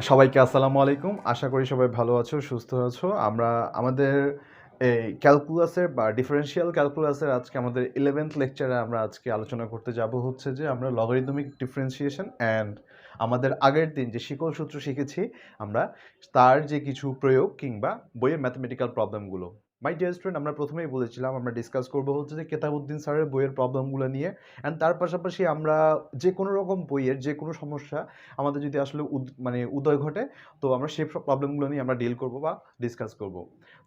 সবাইকে আসসালামু আলাইকুম। আশা করি সবাই ভালো আছো, সুস্থ আছো। আমরা আমাদের এই ক্যালকুলাসের বা ডিফারেনশিয়াল ক্যালকুলাসের আজকে আমাদের 11th লেকচারে আমরা আজকে আলোচনা করতে যাব হচ্ছে যে আমরা লগারিদমিক ডিফারেন্সিয়েশন অ্যান্ড আমাদের আগের দিন যে শিকল সূত্র শিখেছি আমরা তার যে কিছু প্রয়োগ কিংবা বইয়ের ম্যাথমেটিক্যাল প্রবলেমগুলো। মাই ডিয়ার স্টুডেন্ট, আমরা প্রথমেই বলেছিলাম আমরা ডিসকাস করব হচ্ছে যে কেতাবউদ্দিন স্যারের বইয়ের প্রবলেমগুলো নিয়ে, অ্যান্ড তার পাশাপাশি আমরা যে কোনো রকম বইয়ের যে কোনো সমস্যা আমাদের যদি আসলে উদয় ঘটে, তো আমরা সেই প্রবলেমগুলো নিয়ে আমরা ডিল করব বা ডিসকাস করব।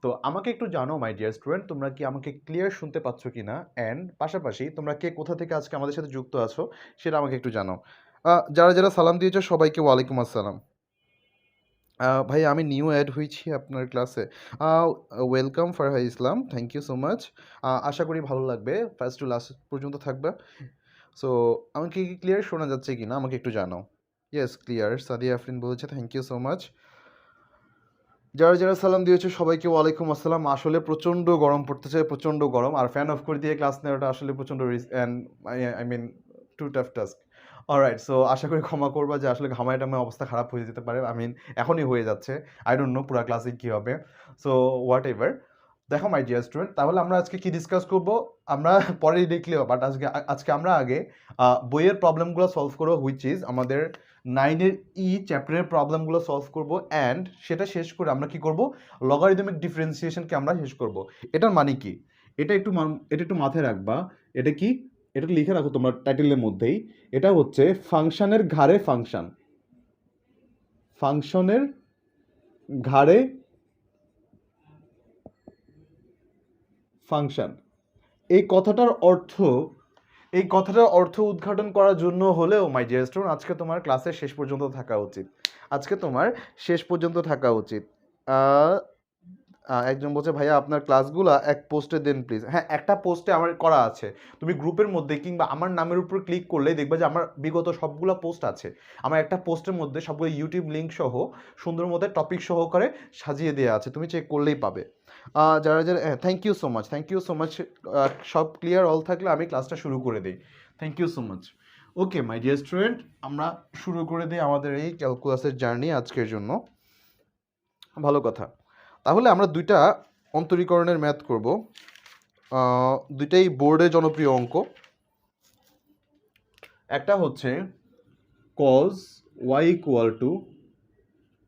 তো আমাকে একটু জানো মাই ডিয়ার স্টুডেন্ট, তোমরা কি আমাকে ক্লিয়ার শুনতে পাচ্ছ কি না, অ্যান্ড পাশাপাশি তোমরা কে কোথা থেকে আজকে আমাদের সাথে যুক্ত আছো সেটা আমাকে একটু জানাও। যারা যারা সালাম দিয়েছো সবাইকে ওয়ালাইকুম আসসালাম। ভাই আমি নিউ অ্যাড হয়েছি আপনার ক্লাসে। Welcome Farha Islam, thank you so much. আশা করি ভালো লাগবে, ফার্স্ট টু লাস্ট পর্যন্ত থাকবে। সো আমাকে কি ক্লিয়ার শোনা যাচ্ছে কি না আমাকে একটু জানাও। Yes, clear. সাদিয়া আফরিন বলেছে থ্যাংক ইউ সো মাচ। যারা যারা সালাম দিয়েছে সবাইকে ওয়ালাইকুম আসসালাম। আসলে প্রচণ্ড গরম পড়তেছে, প্রচণ্ড গরম, আর ফ্যান অফ করে দিয়ে ক্লাস নেওয়াটা আসলে প্রচণ্ড risk and I mean too tough task. Alright, so আশা করি ক্ষমা করবা যে আসলে ঘামায় টামায় অবস্থা খারাপ হয়ে যেতে পারে। আই মিন এখনই হয়ে যাচ্ছে, আই ডোন্ট নো পুরো ক্লাসে কী হবে। সো হোয়াট এভার, দেখো মাই ডিয়ার স্টুডেন্ট, তাহলে আমরা আজকে কি ডিসকাস করব আমরা পরে দেখলেও, বাট আজকে আজকে আমরা আগে বইয়ের প্রবলেমগুলো সলভ করবো, হুইচ ইজ আমাদের 9-এর চ্যাপ্টারের প্রবলেমগুলো সলভ করব, অ্যান্ড সেটা শেষ করে আমরা কি করব, লগারিদমিক ডিফারেন্সিয়েশনকে আমরা শেষ করব। এটার মানে কি, এটা একটু মাথায় রাখবা। এটা কি, এটা লিখে রাখো তোমরা টাইটেলের মধ্যেই। এটা হচ্ছে ফাংশনের ঘাড়ে ফাংশন, ফাংশনের ঘাড়ে ফাংশন। এই কথাটার অর্থ এই কথাটার অর্থ উদ্ঘাটন করার জন্য হলেও মাই ডিয়ার স্টুডেন্ট আজকে তোমার ক্লাসের শেষ পর্যন্ত থাকা উচিত। আজকে তোমার শেষ পর্যন্ত থাকা উচিত। আহ, একজন বলছে ভাইয়া আপনার ক্লাসগুলো এক পোস্টে দেন প্লিজ। হ্যাঁ, একটা পোস্টে আমার করা আছে। তুমি গ্রুপের মধ্যে কিংবা আমার নামের উপর ক্লিক করলেই দেখবে যে আমার বিগত সবগুলো পোস্ট আছে। আমার একটা পোস্টের মধ্যে সবগুলো ইউটিউব লিঙ্ক সহ সুন্দর মতো টপিক সহকারে সাজিয়ে দেওয়া আছে, তুমি চেক করলেই পাবে। যারা যারা, হ্যাঁ, thank you so much, thank you so much. সব ক্লিয়ার অল থাকলে আমি ক্লাসটা শুরু করে দিই। Thank you so much. Okay my dear student, আমরা শুরু করে দিই আমাদের এই ক্যালকুলাসের জার্নি আজকের জন্য। ভালো কথা। তাহলে আমরা দুইটা অন্তরীকরণের ম্যাথ করব, দুইটাই বোর্ডে জনপ্রিয় অঙ্ক। একটা হচ্ছে cos y equal to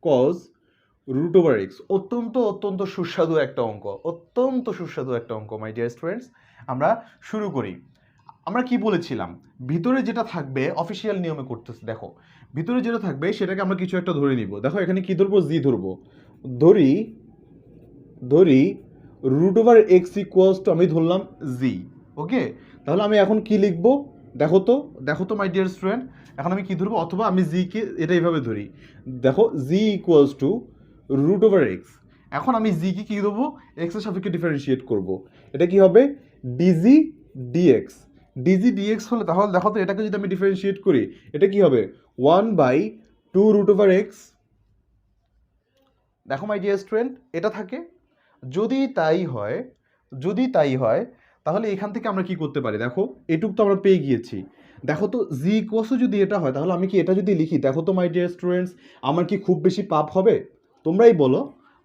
cos root over x. অত্যন্ত অত্যন্ত সুস্বাদু একটা অঙ্ক, অত্যন্ত সুস্বাদু একটা অঙ্ক মাই ডিয়ার স্টুডেন্টস। আমরা শুরু করি। আমরা কি বলেছিলাম, ভিতরে যেটা থাকবে অফিসিয়াল নিয়মে করতেছে। দেখো ভিতরে যেটা থাকবে সেটাকে আমরা কিছু একটা ধরে নিব। দেখো এখানে কি ধরবো, জি ধরবো। ধরি ধরি root over x equals to, আমি ধরলাম জি। ওকে, তাহলে আমি এখন কি লিখবো, দেখো তো, দেখো তো মাই ডিয়ার স্টুডেন্ট, এখন আমি কি ধরবো, অথবা আমি জিকে এটা এইভাবে ধরি। দেখো g equals to root over x. এখন আমি জিকে কী দেবো, এক্সের সাপেক্ষে ডিফারেন্সিয়েট করব। এটা কি হবে, ডিজি ডিএক্স। ডিজি ডিএক্স হলে তাহলে দেখো তো এটাকে যদি আমি ডিফারেন্সিয়েট করি, এটা কি হবে 1/2 রুট ওভার এক্স। দেখো মাই ডিয়ার স্টুডেন্ট, এটা থাকে। যদি তাই হয়, যদি তাই হয় তাহলে এখান থেকে আমরা কি করতে পারি, দেখো এটুক তো আমরা পেয়ে গিয়েছি। দেখো তো জি ইকুয়ালস যদি এটা হয় তাহলে আমি কি এটা যদি লিখি, দেখো তো মাই ডিয়ার স্টুডেন্টস, আমার কি খুব বেশি পাপ হবে? তোমরাই বলো,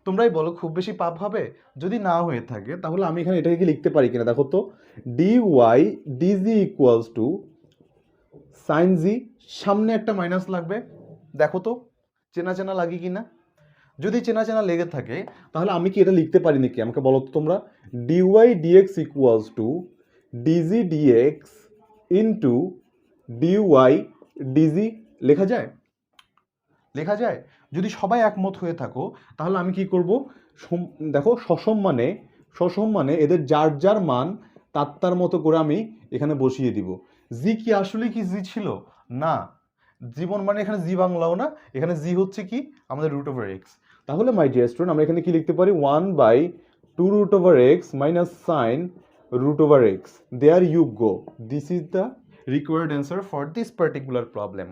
তোমরাই বলো খুব বেশি পাপ হবে? যদি না হয়ে থাকে তাহলে আমি এখানে এটাকে কি লিখতে পারি কিনা, দেখো তো d y d g equals to sine g, সামনে একটা মাইনাস লাগবে। দেখো তো চেনা চেনা লাগে কিনা। যদি চেনা চেনা লেগে থাকে তাহলে আমি কি এটা লিখতে পারি নাকি, আমাকে বলো তো তোমরা। D y d x equals to d z d x into d y d z, লেখা যায়? লেখা যায়। যদি সবাই একমত হয়ে থাকো তাহলে আমি কি করব, দেখো সসম্মানে এদের যার যার মান তার তার মতো করে আমি এখানে বসিয়ে দিব। জি কি আসলে কি জি ছিল? না। জীবন মানে এখানে জি বাংলাও না, এখানে জি হচ্ছে কি আমাদের রুট ওভার এক্স। তাহলে মাই ডিয়ার স্টুডেন্ট আমরা এখানে কি লিখতে পারি, 1/2 root over x minus sine root over x. There you go, this is the required answer for this particular problem.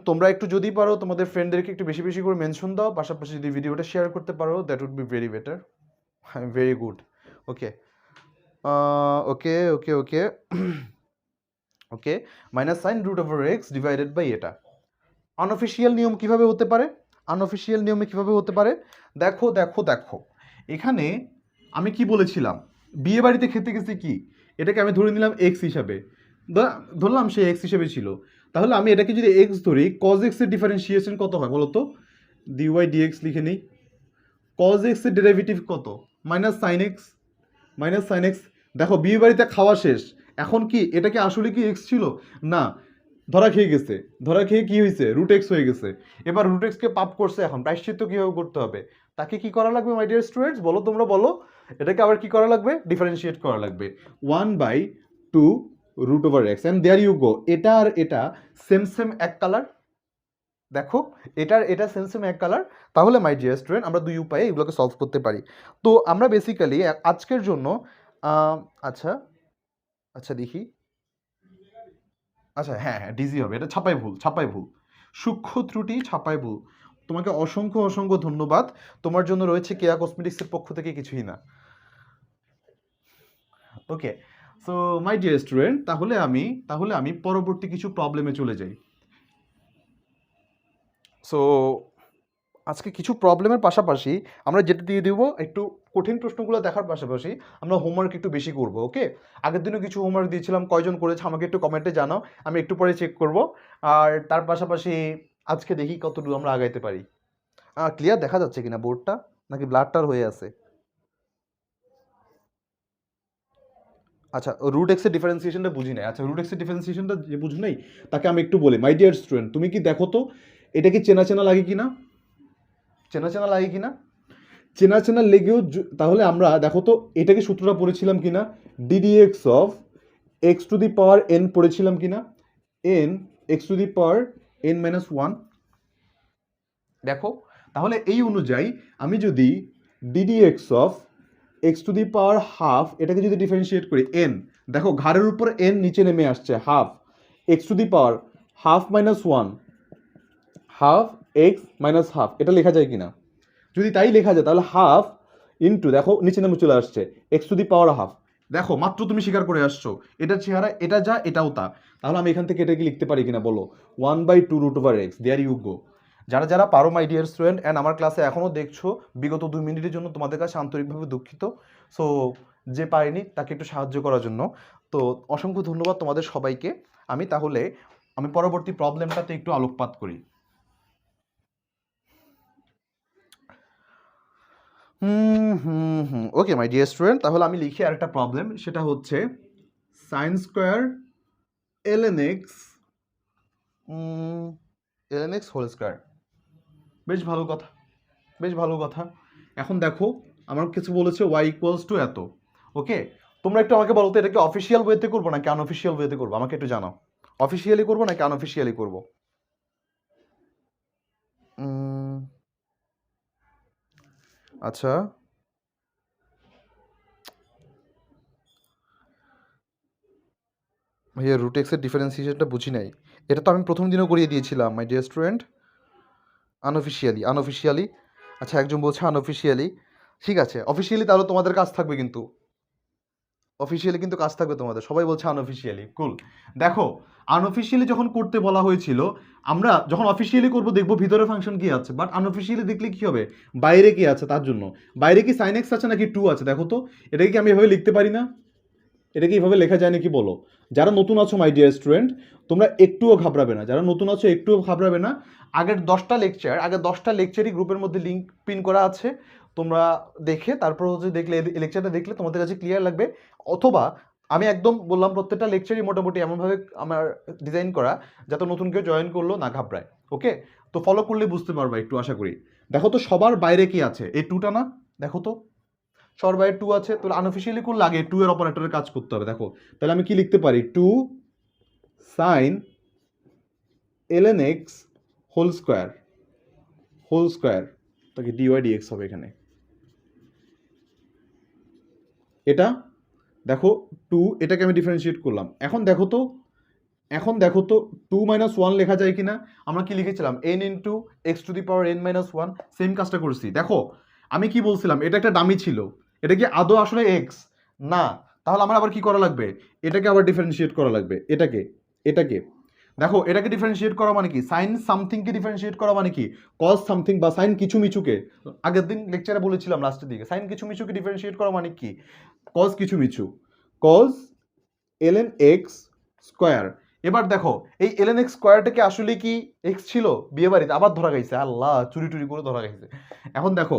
তোমরা একটু যদি পারো তোমাদের ফ্রেন্ডদেরকে একটু বেশি বেশি করে মেনশন দাও, পাশাপাশি যদি ভিডিওটা শেয়ার করতে পারো that would be very better, very good. Okay, okay okay okay okay, minus sine root over x divided by এটা। আনঅফিসিয়াল নিয়ম কিভাবে হতে পারে? আনঅফিসিয়াল নিয়মে কিভাবে হতে পারে? দেখো দেখো দেখো, এখানে আমি কি বলেছিলাম, বিয়ে বাড়িতে খেতে গেছি কি, এটাকে আমি ধরে নিলাম এক্স হিসাবে, ধরলাম সে এক্স হিসেবে ছিল, তাহলে আমি এটাকে যদি এক্স ধরি, কজ এক্সের ডিফারেন্সিয়েশন কত হয় বলো তো? ডিওয়াই ডিএক্স লিখে নিই। কজ এক্সের ডেরিভেটিভ কত? Minus sine x. Minus sine x. দেখো বিয়ে বাড়িতে খাওয়া শেষ, এখন কি এটা কি আসলে কি এক্স ছিল? না, ধরা খেয়ে গেছে। ধরা খেয়ে কি হয়েছে? রুট এক্স হয়ে গেছে। এবার রুট এক্সকে পাপ করছে, এখন প্রায়শ্চিত্ত কীভাবে করতে হবে? তাকে কি করা লাগবে মাই ডিয়ার স্টুডেন্টস, বলো তোমরা বলো। এটাকে আবার কি করা লাগবে? ডিফারেন্সিয়েট করা লাগবে। 1/2 root over x, and there you go. এটা আর এটা সেম সেম এক কালার। দেখো এটা সেম সেম এক কালার। তাহলে মাই ডিয়ার স্টুডেন্ট আমরা দুই উপায়ে এগুলোকে সলভ করতে পারি। তো আমরা বেসিক্যালি আজকের জন্য আচ্ছা আচ্ছা দেখি, আচ্ছা হ্যাঁ হ্যাঁ ডিজি হবে, এটা ছাপাই ভুল, ছাপাই ভুল, সূক্ষ্ম ত্রুটি, ছাপাই ভুল। তোমাকে অসংখ্য অসংখ্য ধন্যবাদ। তোমার জন্য রয়েছে কেয়া কসমেটিক্সের পক্ষ থেকে কিছুই না। ওকে, সো মাই ডিয়ার স্টুডেন্ট, তাহলে আমি পরবর্তী কিছু প্রবলেমে চলে যাই। সো আজকে কিছু প্রবলেমের পাশাপাশি আমরা যেটা দিয়ে দিব, একটু কঠিন প্রশ্নগুলো দেখার পাশাপাশি আমরা হোমওয়ার্ক একটু বেশি করব। ওকে, আগের দিনও কিছু হোমওয়ার্ক দিয়েছিলাম, কয়জন করেছে আমাকে একটু কমেন্টে জানাও, আমি একটু পরে চেক করব। আর তার পাশাপাশি আজকে দেখি কতটুকু আমরা আগাইতে পারি। ক্লিয়ার দেখা যাচ্ছে কিনা বোর্ডটা, নাকি ব্লারটার হয়ে আছে? আচ্ছা, রুট এক্সের ডিফারেন্সিয়েশনটা বুঝি নাই। আচ্ছা, রুট এক্সের ডিফারেন্সিয়েশনটা যে বুঝি নাই তাকে আমি একটু বলি। মাই ডিয়ার স্টুডেন্ট, তুমি কি দেখো তো এটা কি চেনা চেনা লাগে কিনা? চেনা চেনা লাগে কিনা? চেনা চেনা লেগেও তাহলে আমরা দেখো তো এটাকে সূত্রটা পড়েছিলাম কিনা? Ddx of x to the power N পড়েছিলাম কিনা? N x to the power n minus one. দেখো, তাহলে এই অনুযায়ী আমি যদি ddx of x to the power half এটাকে যদি ডিফারেন্সিয়েট করি, এন, দেখো ঘাড়ের উপর এন নিচে নেমে আসছে, half x to the power half minus one, half x minus half, এটা লেখা যায় কিনা? যদি তাই লেখা যায় তাহলে হাফ ইন্টু, দেখো নিচে নামে চলে আসছে, x to the power half. দেখো মাত্র তুমি স্বীকার করে আসছো এটার চেহারা, এটা যা এটাও তা। তাহলে আমি এখান থেকে এটা কি লিখতে পারি কিনা বলো? 1/2 root over x, there you go. যারা যারা পারো মাই ডিয়ার স্টুডেন্ট, অ্যান্ড আমার ক্লাসে এখনও দেখছো, বিগত 2 মিনিটের জন্য তোমাদের কাছে আন্তরিকভাবে দুঃখিত। সো যে পারেনি তাকে একটু সাহায্য করার জন্য তো অসংখ্য ধন্যবাদ তোমাদের সবাইকে। আমি পরবর্তী প্রবলেমটাতে একটু আলোকপাত করি। ওকে মাই ডিয়ার স্টুডেন্ট, তাহলে আমি লিখি আরেকটা প্রবলেম, সেটা হচ্ছে sine square l n x whole square. বেশ ভালো কথা, বেশ ভালো কথা। এখন দেখো আমার কিছু বলেছে ওয়াই ইকুয়ালস টু এত। ওকে, তোমরা একটু আমাকে বলো তো এটা কি অফিসিয়াল ওয়েতে করবো নাকি আনঅফিসিয়াল ওয়েতে করবো? আমাকে একটু জানাও, অফিসিয়ালি করবো নাকি আনঅফিসিয়ালি করবো? আচ্ছা, ভাইয়া রুট এক্সের ডিফারেন্সিয়েশনটা বুঝি নাই। এটা তো আমি প্রথম দিনও করিয়ে দিয়েছিলাম মাই ডিয়ার স্টুডেন্ট। আনঅফিসিয়ালি। আচ্ছা, একজন বলছে আনঅফিসিয়ালি। ঠিক আছে, অফিসিয়ালি তাহলে তোমাদের কাজ থাকবে, কিন্তু অফিসিয়ালি কিন্তু কাজ থাকবে তোমাদের। সবাই বলছে আনঅফিসিয়ালি, কুল। দেখো, আনঅফিসিয়ালি যখন করতে বলা হয়েছিল, আমরা যখন অফিসিয়ালি করবো দেখবো ভিতরে ফাংশন কি আছে, বাট আনঅফিসিয়ালি দেখলে কি হবে? বাইরে কি আছে তার জন্য। বাইরে কি সাইন এক্স আছে নাকি টু আছে? দেখো তো এটাকে কি আমি এভাবে লিখতে পারি না? এটাকে এইভাবে লেখা যায় নাকি বলো? যারা নতুন আছো মাই ডিয়ার স্টুডেন্ট, তোমরা একটুও ঘাবড়াবে না, যারা নতুন আছো একটুও ঘাবড়াবে না। আগের 10টা লেকচারই গ্রুপের মধ্যে লিঙ্ক পিন করা আছে, তোমরা দেখে তারপর হচ্ছে দেখলে, এই লেকচারটা দেখলে তোমাদের কাছে ক্লিয়ার লাগবে। অথবা আমি একদম বললাম প্রত্যেকটা লেকচারই মোটামুটি এমনভাবে আমার ডিজাইন করা যাতে নতুন কেউ জয়েন করলো না ঘাবড়ায়। ওকে, তো ফলো করলে বুঝতে পারবা একটু, আশা করি। দেখো তো সবার বাইরে কি আছে? এই টুটা না? দেখো তো সবার বাইরে টু আছে, তো আনঅফিসিয়ালি করলে আগে টু এর অপারেটরের কাজ করতে হবে। দেখো তাহলে আমি কি লিখতে পারি? Two sine l n x whole square, তাকে ডিওয়াই ডিএক্স হবে এখানে। এটা দেখো টু, এটাকে আমি ডিফারেন্সিয়েট করলাম। এখন দেখো তো 2 - 1 লেখা যায় কিনা? আমরা কি লিখেছিলাম? N into x to the power n minus one. Same কাজটা করছি। দেখো আমি কি বলছিলাম, এটা একটা ডামি ছিল, এটা কি আদৌ আসলে এক্স না? তাহলে আমার আবার কি করা লাগবে? এটাকে আবার ডিফারেন্সিয়েট করা লাগবে, এটাকে। এটাকে দেখো, এটাকে ডিফারেন্সিয়েট করা মানে কি, সাইন সামথিংকে ডিফারেন্সিয়েট করা মানে কি, কজ সামথিং বা সাইন কিছু মিছুকে, আগের দিন লেকচারে বলেছিলাম লাস্টের দিকে, সাইন কিছু মিছুকে ডিফারেন্সিয়েট করা মানে কি, কজ কিছু মিছু, কজ ln x স্কয়ার। এবার দেখো এই ln x স্কয়ারটাকে আসলে কি x ছিল, বিয়ে বাড়িতে আবার ধরা গেছে, আল্লাহ চুরি টুরি করে ধরা গেছে। এখন দেখো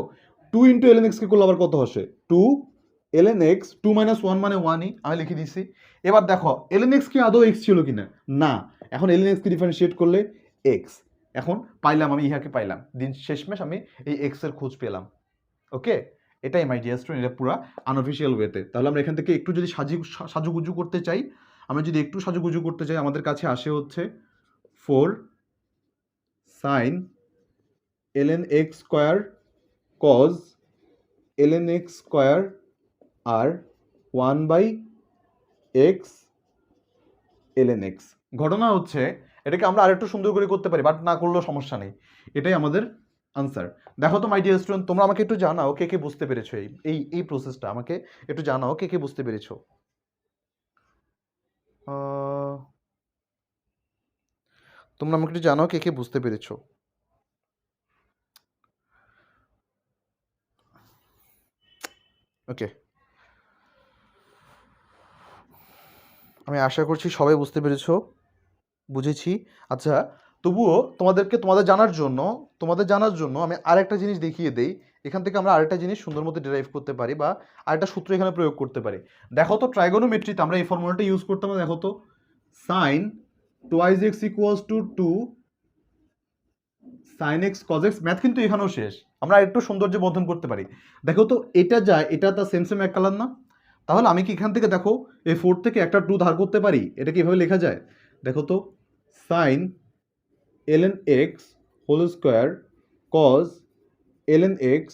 2 ইন্টু ln x কে করলে আবার কত আসে, 2 ln x, 2 মাইনাস 1 মানে 1ই, আমি লিখে দিছি। এবার দেখো ln x কি আদৌ x ছিল কিনা, না, এখন ln x কে ডিফারেন্সিয়েট করলে x, এখন পাইলাম আমি ইহাকে পাইলাম, দিন শেষমেশ আমি এই x এর খোঁজ পেলাম। ওকে, এটাই মাই ডিয়ার স্টুডেন্ট, এটা পুরো আনঅফিসিয়াল ওয়েতে। তাহলে আমরা এখান থেকে একটু যদি সাজুগুজু করতে চাই, আমরা যদি একটু সাজুগুজু করতে চাই, আমাদের কাছে আসে হচ্ছে 4 sine ln x square cos ln x square আর 1 বাই x ln x। ঘটনা হচ্ছে এটাকে আমরা আরেকটু সুন্দর করে করতে পারি, বাট না করলেও সমস্যা নেই, এটাই আমাদের আনসার। দেখো তো মাই ডিয়ার স্টুডেন্ট, তোমরা আমাকে একটু জানাও কে কে বুঝতে পেরেছো এই প্রসেসটা, আমাকে একটু জানাও কে কে বুঝতে পেরেছো। তোমরা আমাকে একটু জানাও কে কে বুঝতে পেরেছো। ওকে, আমি আশা করছি সবাই বুঝতে পেরেছো, বুঝেছি। আচ্ছা, তবুও তোমাদের জানার জন্য আমি আরেকটা জিনিস দেখিয়ে দেই, এখান থেকে আমরা আরেকটা জিনিস সুন্দর মতো ডিরাইভ করতে পারি বা আরেকটা সূত্র এখানে প্রয়োগ করতে পারি। দেখো তো ট্রাইগোনোমেট্রিতে আমরা এই ফর্মুলাটা ইউজ করতাম, দেখো তো sine twice x equals to 2 sine x cos x, math কিন্তু এখানেও শেষ, আমরা একটু সৌন্দর্য বর্ধন করতে পারি। দেখো তো এটা যায়, এটা তার সেম সেম এক কালার না, তাহলে আমি কি এখান থেকে দেখো এই 4 থেকে একটা 2 ধার করতে পারি, এটা কি এভাবে লেখা যায়, দেখো তো sine ln x whole square cos ln x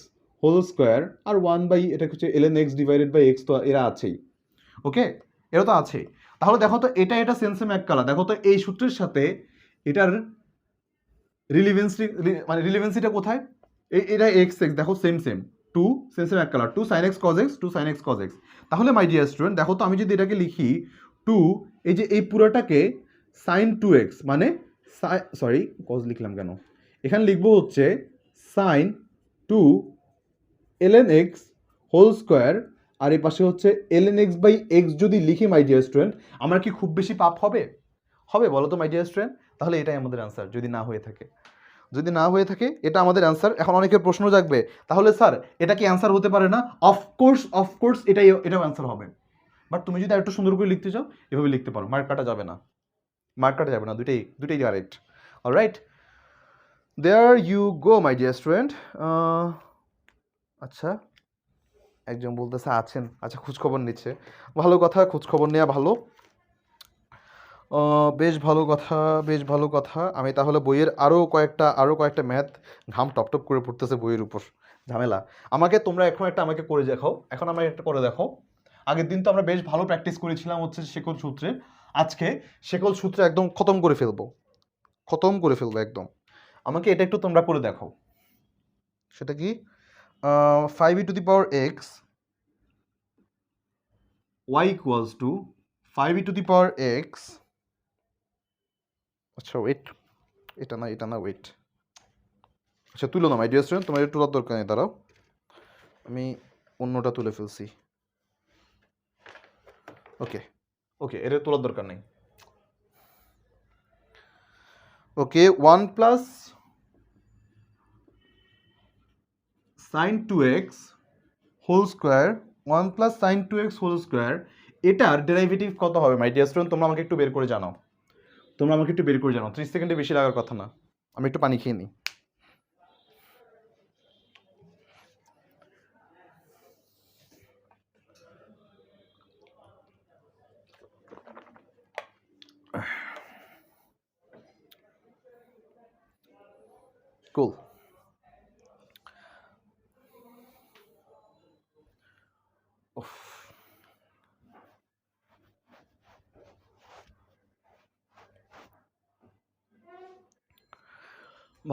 whole square আর 1 বাই এটা হচ্ছে ln x divided by x, তো এরা আছেই, ওকে, এরা তো আছেই। তাহলে দেখো তো এটা সেম সেম এক কালার, দেখো তো এই সূত্রের সাথে এটার রিলিভেন্সিটা কোথায়, এটা এক্স এক্স দেখো same same, to same same এক colour, 2 sin x cos x 2 sin x cos x। তাহলে মাই ডিয়ার স্টুডেন্ট দেখো তো আমি যদি এটাকে লিখি 2, এই যে এই পুরোটাকে sin 2x মানে সরি cos লিখলাম কেন, এখানে লিখবো হচ্ছে sin 2 ln x whole square, আর এই পাশে হচ্ছে ln x বাই x যদি লিখি মাই ডিয়ার স্টুডেন্ট, আমার কি খুব বেশি পাপ হবে, হবে বলো তো মাই ডিয়ার স্টুডেন্ট। তাহলে এটাই আমাদের আনসার, যদি না হয়ে থাকে, যদি না হয়ে থাকে এটা আমাদের অ্যান্সার। এখন অনেকের প্রশ্ন জাগবে, তাহলে স্যার এটা কি অ্যান্সার হতে পারে না, অফকোর্স এটাও অ্যান্সার হবে, বাট তুমি যদি একটু সুন্দর করে লিখতে চাও এভাবে লিখতে পারো, মার্ক কাটা যাবে না, মার্ক কাটা যাবে না, দুটাই correct. Alright, there you go my dear student. আচ্ছা, একজন বলতেছে আছেন, আচ্ছা খোঁজখবর নিচ্ছে, ভালো কথা, খোঁজখবর নেওয়া ভালো, বেশ ভালো কথা, বেশ ভালো কথা। আমি তাহলে বইয়ের আরও কয়েকটা ম্যাথ, ঘাম টপটপ করে পড়তেছে বইয়ের উপর, ঝামেলা। তোমরা এখন একটা আমাকে করে দেখাও, এখন আমাকে একটা করে দেখাও। আগের দিন তো আমরা বেশ ভালো প্র্যাকটিস করেছিলাম হচ্ছে শেকল সূত্রে, আজকে শেকল সূত্রে একদম খতম করে ফেলবো একদম। আমাকে এটা একটু তোমরা করে দেখাও, সেটা কি 5e two the power x y equals to 5e two the power x, আচ্ছা ওয়েট, এটা না ওয়েট, আচ্ছা তুলো না মাই ডিয়ার স্টুডেন্ট, তোমার একটু তোলার দরকার নেই, দাঁড়াও আমি অন্যটা তুলে ফেলছি, ওকে এটা তোলার দরকার নেই। Okay, 1 plus sine 2x whole square, 1 plus sine 2x whole square, এটার ডেরিভেটিভ কত হবে মাই ডিয়ার স্টুডেন্ট, তোমরা আমাকে একটু বের করে জানাও, 30 সেকেন্ডে বেশি লাগার কথা না, আমি একটু পানি খেয়ে নিই। কুল,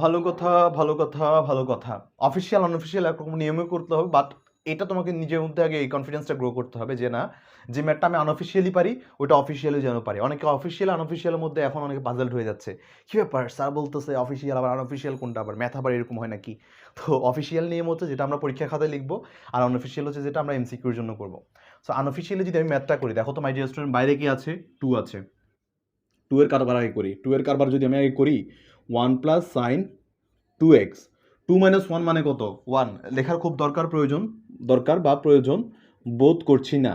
ভালো কথা, অফিসিয়াল আনঅফিসিয়াল একরকম নিয়মে করতে হবে, বাট এটা তোমাকে নিজের মধ্যে আগে এই কনফিডেন্সটা গ্রো করতে হবে যে না, যে ম্যাথটা আমি আনঅফিসিয়ালি পারি ওইটা অফিসিয়ালি যেন পারি। অনেকে অফিসিয়াল আনঅফিসিয়ালের মধ্যে এখন অনেকে পাজলড হয়ে যাচ্ছে, কী ব্যাপার স্যার বলতেছে অফিসিয়াল আবার আনঅফিসিয়াল কোনটা, আবার ম্যাথ আবার এরকম হয় নাকি? তো অফিসিয়াল নিয়ম হচ্ছে যেটা আমরা পরীক্ষা খাতায় লিখবো, আর আনঅফিসিয়াল হচ্ছে যেটা আমরা এমসিকিউর জন্য করবো। সো আনঅফিসিয়ালি যদি আমি ম্যাথটা করি, দেখো তো মাই ডিয়ার স্টুডেন্ট, বাইরে কি আছে? 2 আছে। 2 এর কারবার আগে করি। 2 এর কারবার যদি আমি আগে করি, 1 প্লাস সাইন 2x, 2 মাইনাস 1 মানে কত? 1। লেখার খুব দরকার বা প্রয়োজন বোধ করছি না।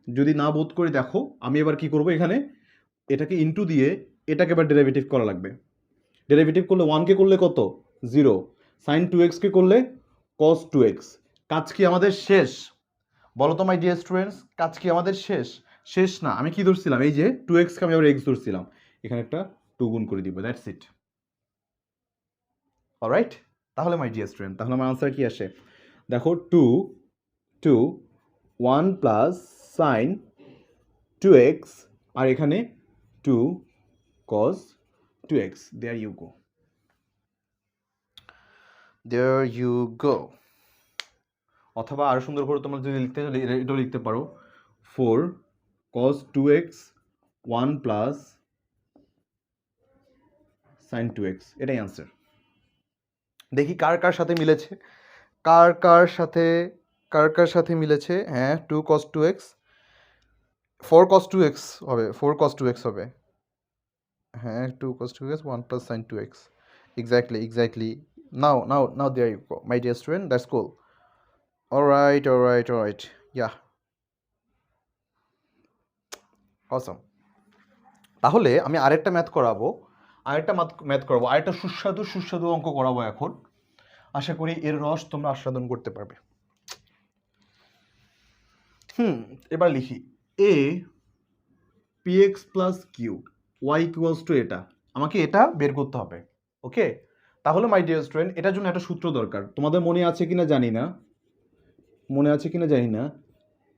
যদি না বোধ করি, দেখো আমি এবার কি করব, এখানে এটাকে ইনটু দিয়ে এটাকে এবার ডেরিভেটিভ করা লাগবে। ডেরিভেটিভ করলে 1কে করলে কত? 0। সাইন 2x কে করলে কস 2x। কাজ কি আমাদের শেষ? বলো তো মাই ডিয়ার স্টুডেন্টস, কাজ কি আমাদের শেষ? শেষ না। আমি কি ধরছিলাম, এই যে 2x কে আমি আবার x ধরছিলাম, এখানে একটা 2 গুণ করে দিব, দ্যাটস ইট। অলরাইট, তাহলে মাই ডিয়ার স্টুডেন্ট, তাহলে আমার আনসার কি আসে? দেখো 2 1 প্লাস সাইন 2x, আর এখানে 2 cos 2x। দেয়ার ইউ গো। অথবা আরো সুন্দর করে তোমরা যদি লিখতে চাও এটাও লিখতে পারো, 4 cos 2x 1 plus sine 2x। এটাই আনসার। দেখি কার কার সাথে মিলেছে, কার সাথে মিলেছে। হ্যাঁ, 2 cos 2x, 4 cos 2x হবে, 4 cos 2x হবে। হ্যাঁ, 2 cos 2x 1 plus sin 2x। Exactly. Now there you go, my dear student. That's cool. All right. Yeah, awesome. তাহলে আমি আরেকটা ম্যাথ করাবো, আরেকটা সুস্বাদু অঙ্ক করাবো এখন। আশা করি এর রস তোমরা আস্বাদন করতে পারবে। এবার লিখি, a px plus q y equals to এটা। আমাকে এটা বের করতে হবে। ওকে, তাহলে মাই ডিয়ার স্টুডেন্ট, এটার জন্য একটা সূত্র দরকার। তোমাদের মনে আছে কিনা জানি না,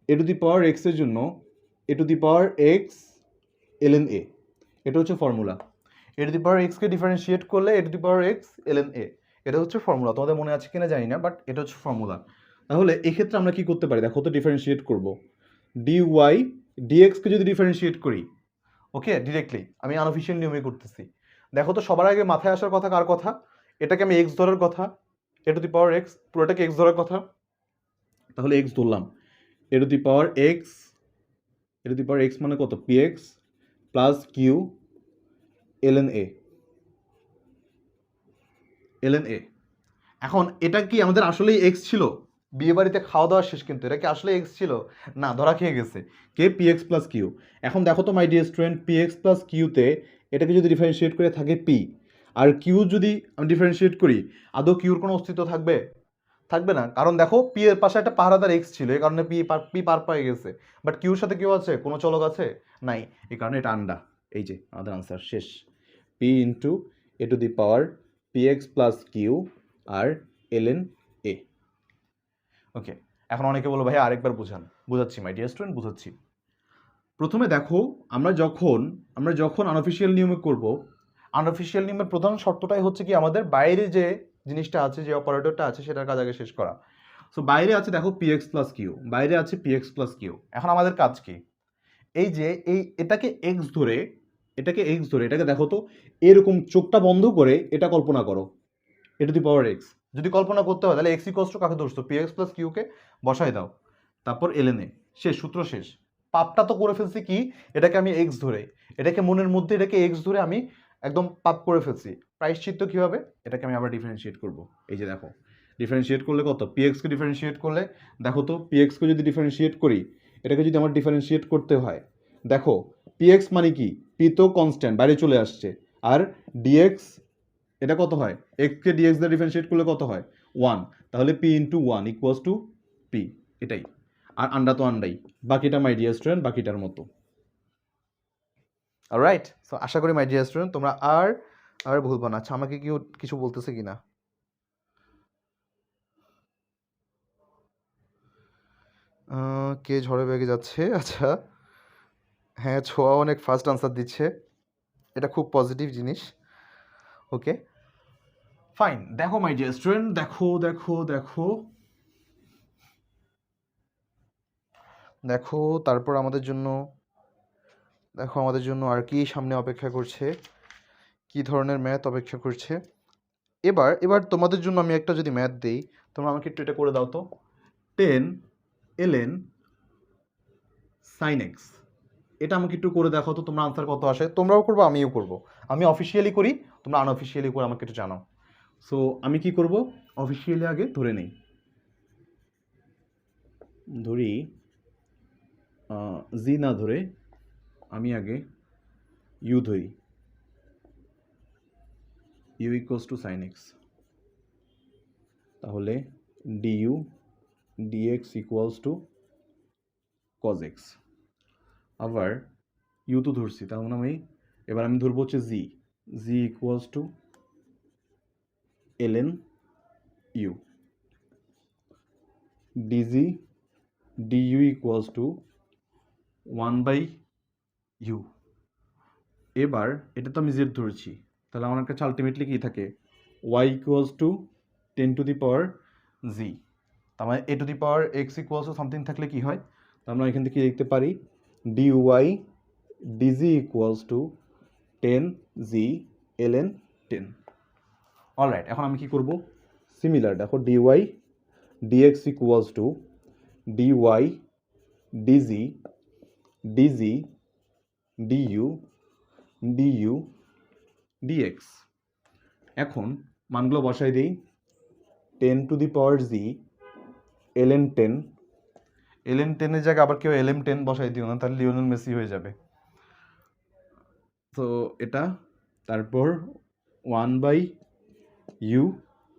a to the power x এর জন্য a to the power x ln a, এটা হচ্ছে formula. a to the power x K differentiate করলে a to the power x ln a, এটা হচ্ছে ফর্মুলা। তোমাদের মনে আছে কিনা জানি না, বাট এটা হচ্ছে ফর্মুলা। তাহলে এক্ষেত্রে আমরা কি করতে পারি, দেখো তো, ডিফারেন্সিয়েট করব। dy dx কে যদি ডিফারেন্সিয়েট করি, ওকে, ডিরেক্টলি আমি আনঅফিশিয়াল নিয়মে করতেছি। দেখো তো, সবার আগে মাথায় আসার কথা কার কথা? এটাকে আমি x ধরার কথা, a to the power x, পুরোটাকে x ধরার কথা। তাহলে x ধরলাম, a to the power x মানে কত? px plus q ln a। এখন এটা কি আমাদের আসলেই x ছিল? বিয়ে বাড়িতে খাওয়া দাওয়া শেষ, কিন্তু এটা কি আসলে x ছিল? না, ধরা খেয়ে গেছে। কে? px plus q। এখন দেখো তো my dear student, px plus q-তে এটাকে যদি ডিফারেন্সিয়েট করে থাকে p, আর q যদি আমি ডিফারেন্সিয়েট করি, আদৌ q-র কোনো অস্তিত্ব থাকবে? থাকবে না, কারণ দেখো p এর পাশে একটা পাহারাদার x ছিল, এই কারণে p পার পেয়ে গেছে। বাট q-র সাথে কেউ আছে? কোনো চলক আছে? নাই, এই কারণে এটা আন্ডা। এই যে আমাদের আনসার শেষ, p into a to the power px plus q আর ln a। ওকে, এখন অনেকে বলো ভাই আরেকবার বুঝাচ্ছি মাই ডিয়ার স্টুডেন্ট, বুঝাচ্ছি। প্রথমে দেখো, আমরা যখন আনঅফিসিয়াল নিয়মে করব, আনঅফিসিয়াল নিয়মের প্রধান শর্তটাই হচ্ছে কি, আমাদের বাইরে যে জিনিসটা আছে, যে অপারেটরটা আছে, সেটার কাজ আগে শেষ করা। সো বাইরে আছে দেখো px প্লাস q, এখন আমাদের কাজ কি? এই যে এটাকে x ধরে, এটাকে দেখো তো, এরকম চোখটা বন্ধ করে এটা কল্পনা করো, a to the power x। যদি কল্পনা করতে হয় তাহলে x ইকুয়ালস টু কাকে ধরছো? px প্লাস q কে বসাই দাও, তারপর ln a। শেষ, সূত্র শেষ। পাপটা তো করে ফেলছি কি, এটাকে আমি x ধরে, এটাকে মনের মধ্যে এটাকে x ধরে আমি একদম পাপ করে ফেলছি। প্রায়শ্চিত্ত কিভাবে? এটাকে আমি আবার ডিফারেন্সিয়েট করব। এই যে দেখো, ডিফারেন্সিয়েট করলে কত? px কে ডিফারেন্সিয়েট করলে, দেখো তো, px কে যদি ডিফারেন্সিয়েট করি, এটাকে যদি আমার ডিফারেন্সিয়েট করতে হয়, দেখো px মানে কি, p তো কনস্ট্যান্ট বাইরে চলে আসছে, আর dx এটা কত হয়? x কে dx দিয়ে ডিফারেন্সিয়েট করলে কত হয়? 1। তাহলে p into 1 equals to p, এটাই। আর আন্ডা তো আন্ডাই, বাকিটা মাই ডিয়ার স্টুডেন্ট বাকিটার মতো। অলরাইট, সো আশা করি মাই ডিয়ার স্টুডেন্ট তোমরা আর ভুলবা না। আচ্ছা, আমাকে কেউ কিছু বলতেছে কিনা? কে ঝড়ে বেগে যাচ্ছে? আচ্ছা, হ্যাঁ, ছোঁয়া অনেক ফাস্ট আনসার দিচ্ছে, এটা খুব পজিটিভ জিনিস। ওকে, ফাইন। দেখো মাই ডিয়ার স্টুডেন্ট, দেখো, দেখো তারপর আমাদের জন্য আর কি সামনে অপেক্ষা করছে, কি ধরনের ম্যাথ অপেক্ষা করছে। এবার তোমাদের জন্য আমি একটা যদি ম্যাথ দেই, তোমরা আমাকে একটু এটা করে দাও তো। 10 ln sin x, এটা আমাকে একটু করে দেখো তো, তোমরা আনসার কত আসে। তোমরাও করবো, আমিও করব। আমি অফিসিয়ালি করি, তোমরা আনঅফিসিয়ালি করে আমাকে একটু জানাও। সো আমি কি করব, অফিসিয়ালি আগে ধরে নেই, ধরি জি না ধরে আমি আগে ইউ ধরি, u equals to sine x. তাহলে d u d x equals to cos x. আবার ইউ তো ধরছি, তাহলে এবার আমি ধরবো হচ্ছে g, g equals to l n u, d g d u equals to 1/u। এবার এটা তো আমি জেড ধরেছি, তাহলে আমার কাছে আলটিমেটলি কী থাকে, ওয়াই ইকুয়ালস টু 10⁻g। তার মানে a⁻x ইকুয়ালস টু সামথিং থাকলে কি হয়, তো আমরা এখান থেকে লিখতে পারি dy dg equals to 10g ln 10। Alright, এখন আমি কি করব, সিমিলার দেখো dy dx equals to dy dg dg du du dx। এখন মানগুলো বসাই দিই, 10⁻g ln 10, ln 10 এর জায়গায় আবার কেউ lm 10 বসাই দিও না, তাহলে লিওনেল মেসি হয়ে যাবে। তো এটা তারপর 1/u,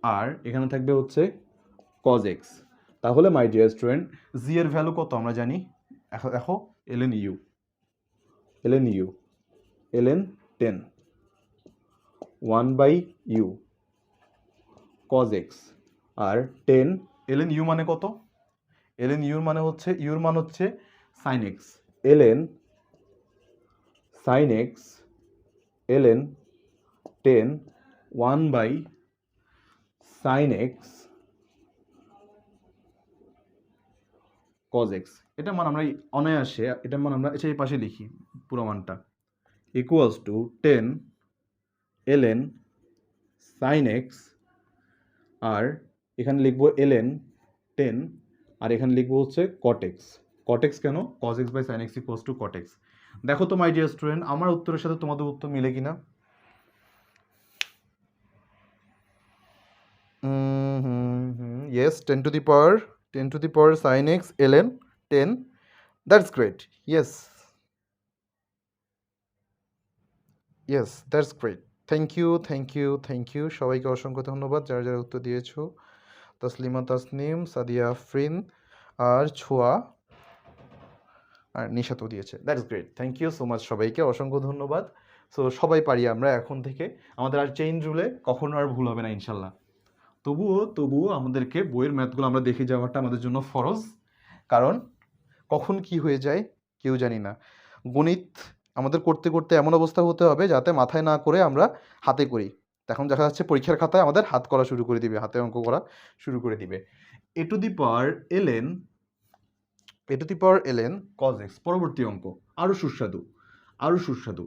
আর এখানে থাকবে হচ্ছে cos x। তাহলে মাই ডিয়ার স্টুডেন্ট, জি এর ভ্যালু কত আমরা জানি, দেখো ln u ln 10 1/u cos x, আর 10 ln u মানে কত, ln u মানে হচ্ছে sin x, ln sin x ln 10 1/sin x cos x। এটা মান আমরা অনায়াসে, এটা মান আমরা এই পাশে লিখি পুরো মানটা, equals to 10 ln sin x, আর এখানে লিখবো ln 10, আর এখানে লিখবো হচ্ছে cot x। cot x কেন, cos x বাই sin x equals to cot x। দেখো তো মাই ডিয়ার স্টুডেন্ট, আমার উত্তরের সাথে তোমাদের উত্তর মিলে কিনা। Yes, 10 to the power sin x ln 10. That's great. Yes, that's great. Thank you সবাইকে অসংখ্য ধন্যবাদ যারা যারা উত্তর দিয়েছো। তসলিমা তাসনিম, সাদিয়া আফরিন, আর ছোয়া, আর নিশাতও দিয়েছে। That's great, thank you so much সবাইকে, অসংখ্য ধন্যবাদ। সো সবাই পারি আমরা এখন থেকে, আমাদের আর চেইন রুলে কখনো আর ভুল হবে না ইনশাল্লাহ। তবুও আমাদেরকে বইয়ের ম্যাথগুলো আমরা দেখে যাওয়াটা আমাদের জন্য ফরজ, কারণ কখন কি হয়ে যায় কেউ জানি না। গণিত আমাদের করতে করতে এমন অবস্থা হতে হবে যাতে মাথায় না করে আমরা হাতে করি। এখন দেখা যাচ্ছে পরীক্ষার খাতায় আমাদের হাত করা শুরু করে দিবে, হাতে অঙ্ক করা শুরু করে দিবে। a to the power ln cos x, পরবর্তী অঙ্ক আরও সুস্বাদু।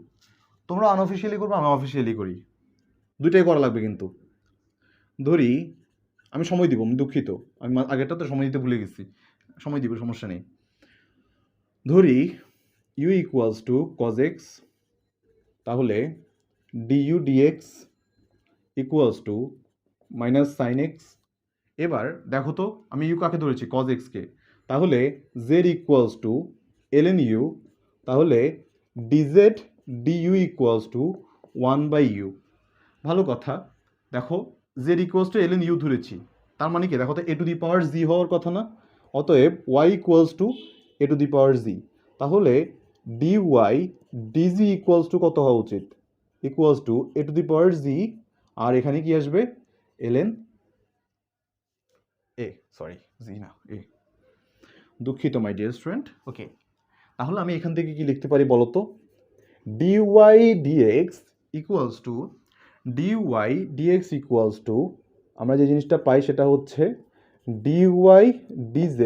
তোমরা আনঅফিসিয়ালি করবে, আমি অফিসিয়ালি করি, দুইটাই করা লাগবে। কিন্তু ধরি, আমি সময় দিব, আমি দুঃখিত, আমি আগেরটা তো সময় দিতে ভুলে গেছি, সময় দিব, সমস্যা নেই। ধরি u equals to cos x, তাহলে du dx equals to minus sine x. এবার দেখো তো আমি ইউ কাকে ধরেছি, cos x কে, তাহলে z equals to ln u, তাহলে dz du equals to 1/u। ভালো কথা, দেখো z equals to ln u ধরেছি, তার মানে কি দেখো তো a to the power g হওয়ার কথা না, অতএব y equals to a to the power g। তাহলে dy dg ইকুয়ালস টু কত হওয়া উচিত, equals to a to the power g, আর এখানে কি আসবে ln a, সরি জি না a, দুঃখিত মাই ডিয়ার স্টুডেন্ট। ওকে, তাহলে আমি এখান থেকে কি লিখতে পারি বলো তো, dy dx ইকুয়ালস টু আমরা যে জিনিসটা পাই সেটা হচ্ছে dy dz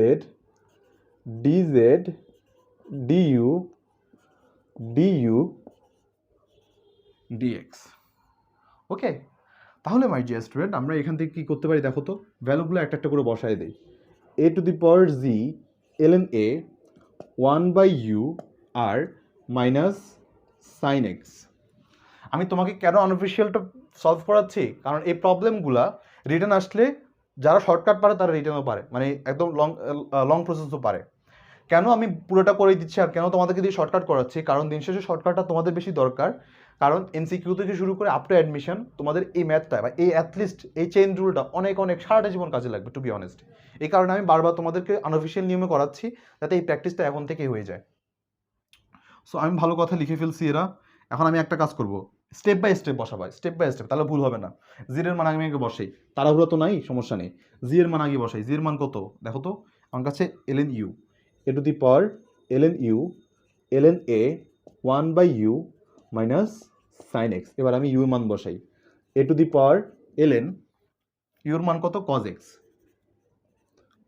du du dx। ওকে, তাহলে মাই ডিয়ার স্টুডেন্ট আমরা এখান থেকে কি করতে পারি দেখো তো, ভ্যালুগুলো একটা একটা করে বসায় দিই। a to the power z ln a 1/u আর মাইনাস সাইন এক্স। আমি তোমাকে কেন আনঅফিসিয়ালটা সলভ করাচ্ছি, কারণ এই প্রবলেমগুলা রিটার্ন আসলে যারা শর্টকাট পারে তারা রিটার্নও পারে, মানে একদম লং লং প্রসেসও পারে। কেন আমি পুরোটা করে দিচ্ছি আর কেন তোমাদেরকে দিয়ে শর্টকাট করাচ্ছি, কারণ দিন শেষে শর্টকাটটা তোমাদের বেশি দরকার। কারণ এমসিকিউ থেকে শুরু করে আপ টু অ্যাডমিশন তোমাদের এই ম্যাথটা বা এই অ্যাটলিস্ট এই চেইন রুলটা অনেক অনেক সারাটা জীবন কাজে লাগবে, টু বি অনেস্ট। এই কারণে আমি বারবার তোমাদেরকে আনঅফিসিয়াল নিয়মে করাচ্ছি, যাতে এই প্র্যাকটিসটা এখন থেকেই হয়ে যায়। সো আমি ভালো কথা লিখে ফেলছি এরা। এখন আমি একটা কাজ করব, স্টেপ বাই স্টেপ বসাবো, স্টেপ বাই স্টেপ, তাহলে ভুল হবে না। জির মান আমি আগে বসাই, তাড়াহুড়ো তো নাই, সমস্যা নেই। জি এর মান আগে বসাই। জি এর মান কত দেখো তো, আমার কাছে ln u a to the power ln u ln a 1/u minus sine x. এবার আমি ইউ এর মান বসাই, a to the power ln ইউর মান কত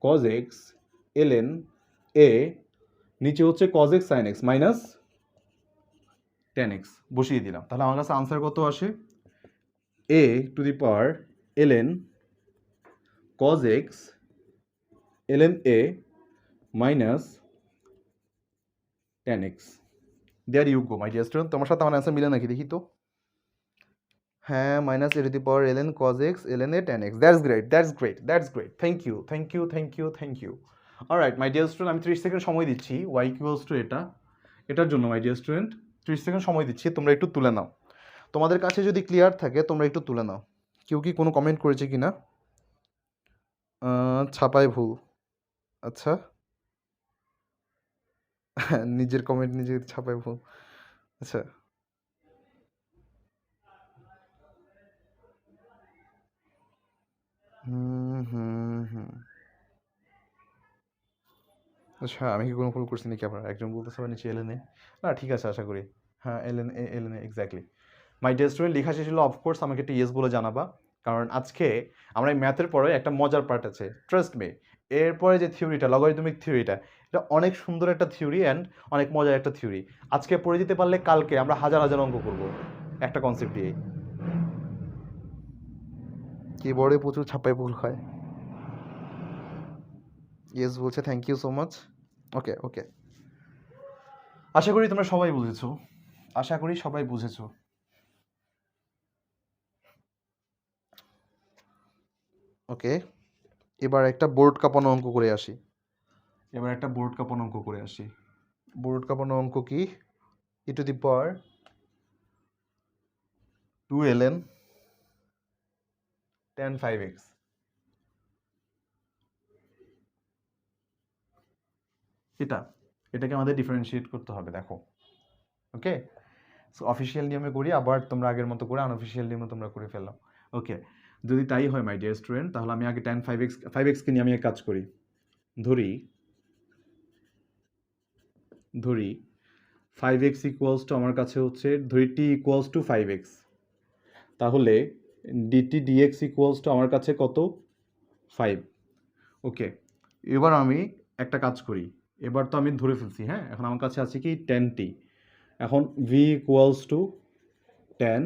cos x ln a, নিচে হচ্ছে cos x sin x minus tan x বসিয়ে দিলাম। তাহলে আমার কাছে আনসার কত আসে, a to the power ln cos x ln a minus tan x। There you go my dear student. তোমার সাথে আমার অ্যান্সার মিলে নাকি দেখি তো। হ্যাঁ, minus a to the power ln cos x ln a tan x। That's great, that's great, that's great. Thank you, thank you, thank you, thank you. Alright my dear student, আমি 30 second সময় দিচ্ছি y equals to এটার জন্য মাই dear student. 30 second সময় দিচ্ছি, তোমরা একটু তুলে নাও। তোমাদের কাছে যদি ক্লিয়ার থাকে তোমরা একটু তুলে নাও। কেউ কি কোনো কমেন্ট করেছে কি না? ছাপায় ভুল। আচ্ছা, নিজের কমেন্ট নিজে ছাপায় ভুল। আচ্ছা, হুম হুম হুম আচ্ছা, আমি কি কোনো ভুল করছি নাকি? আপনারা একজন বলতেছে আবার নিচে এলেনে। না ঠিক আছে, আশা করি। হ্যাঁ, এলেনে এক্স্যাক্টলি। মাই ডিয়ার স্টুডেন্ট, লেখা শেষ হলো, অফকোর্স আমাকে একটা ইয়েস বলে জানাবা। কারণ আজকে আমরা এই ম্যাথের পরে একটা মজার পার্ট আছে, ট্রাস্ট মি। এরপরে যে থিওরিটা, লগারিদমিক থিওরিটা, এটা অনেক সুন্দর একটা থিওরি অ্যান্ড অনেক মজার একটা থিওরি। আজকে পড়ে যেতে পারলে কালকে আমরা হাজার হাজার অঙ্ক করব একটা কনসেপ্ট দিয়ে। কিবোর্ডে প্রচুর ছাপায় ভুল হয়। ইয়েস বলছে, থ্যাংক ইউ সো মাচ। ওকে ওকে, আশা করি তোমরা সবাই বুঝেছো, আশা করি সবাই বুঝেছো। ওকে, এবার একটা বোর্ড কাঁপানো অঙ্ক করে আসি। বোর্ড কাঁপানো অঙ্ক কি, e to the power 2 ln tan 5x। এটাকে আমাদের ডিফারেন্সিয়েট করতে হবে, দেখো। ওকে, সো অফিসিয়াল নিয়মে করি, আবার তোমরা আগের মতো করে আনঅফিসিয়াল নিয়মে তোমরা করে ফেললাম। ওকে, যদি তাই হয় মাই ডিয়ার স্টুডেন্ট, তাহলে আমি আগে tan 5x কে নিয়ে আমি এক কাজ করি। ধরি 5x ইকুয়ালস টু, আমার কাছে হচ্ছে ধরি t ইকুয়ালস টু 5x, তাহলে dt dx ইকুয়ালস টু আমার কাছে কত, 5। ওকে, এবার আমি একটা কাজ করি, এবার তো আমি ধরে ফেলছি, হ্যাঁ, এখন আমার কাছে আছে কি tan t। এখন v equals to tan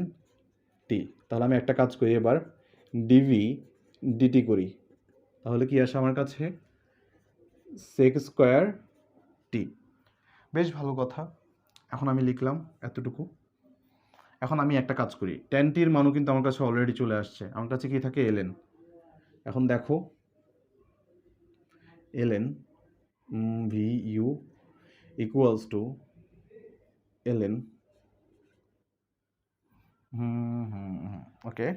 t, তাহলে আমি একটা কাজ করি, এবার dv dt করি, তাহলে কি আসে আমার কাছে sec স্কোয়ার t। বেশ ভালো কথা, এখন আমি লিখলাম এতটুকু। এখন আমি একটা কাজ করি, tan t এর মানও কিন্তু আমার কাছে অলরেডি চলে আসছে, আমার কাছে কি থাকে ln। এখন দেখো ln vu equals to ln, ওকে,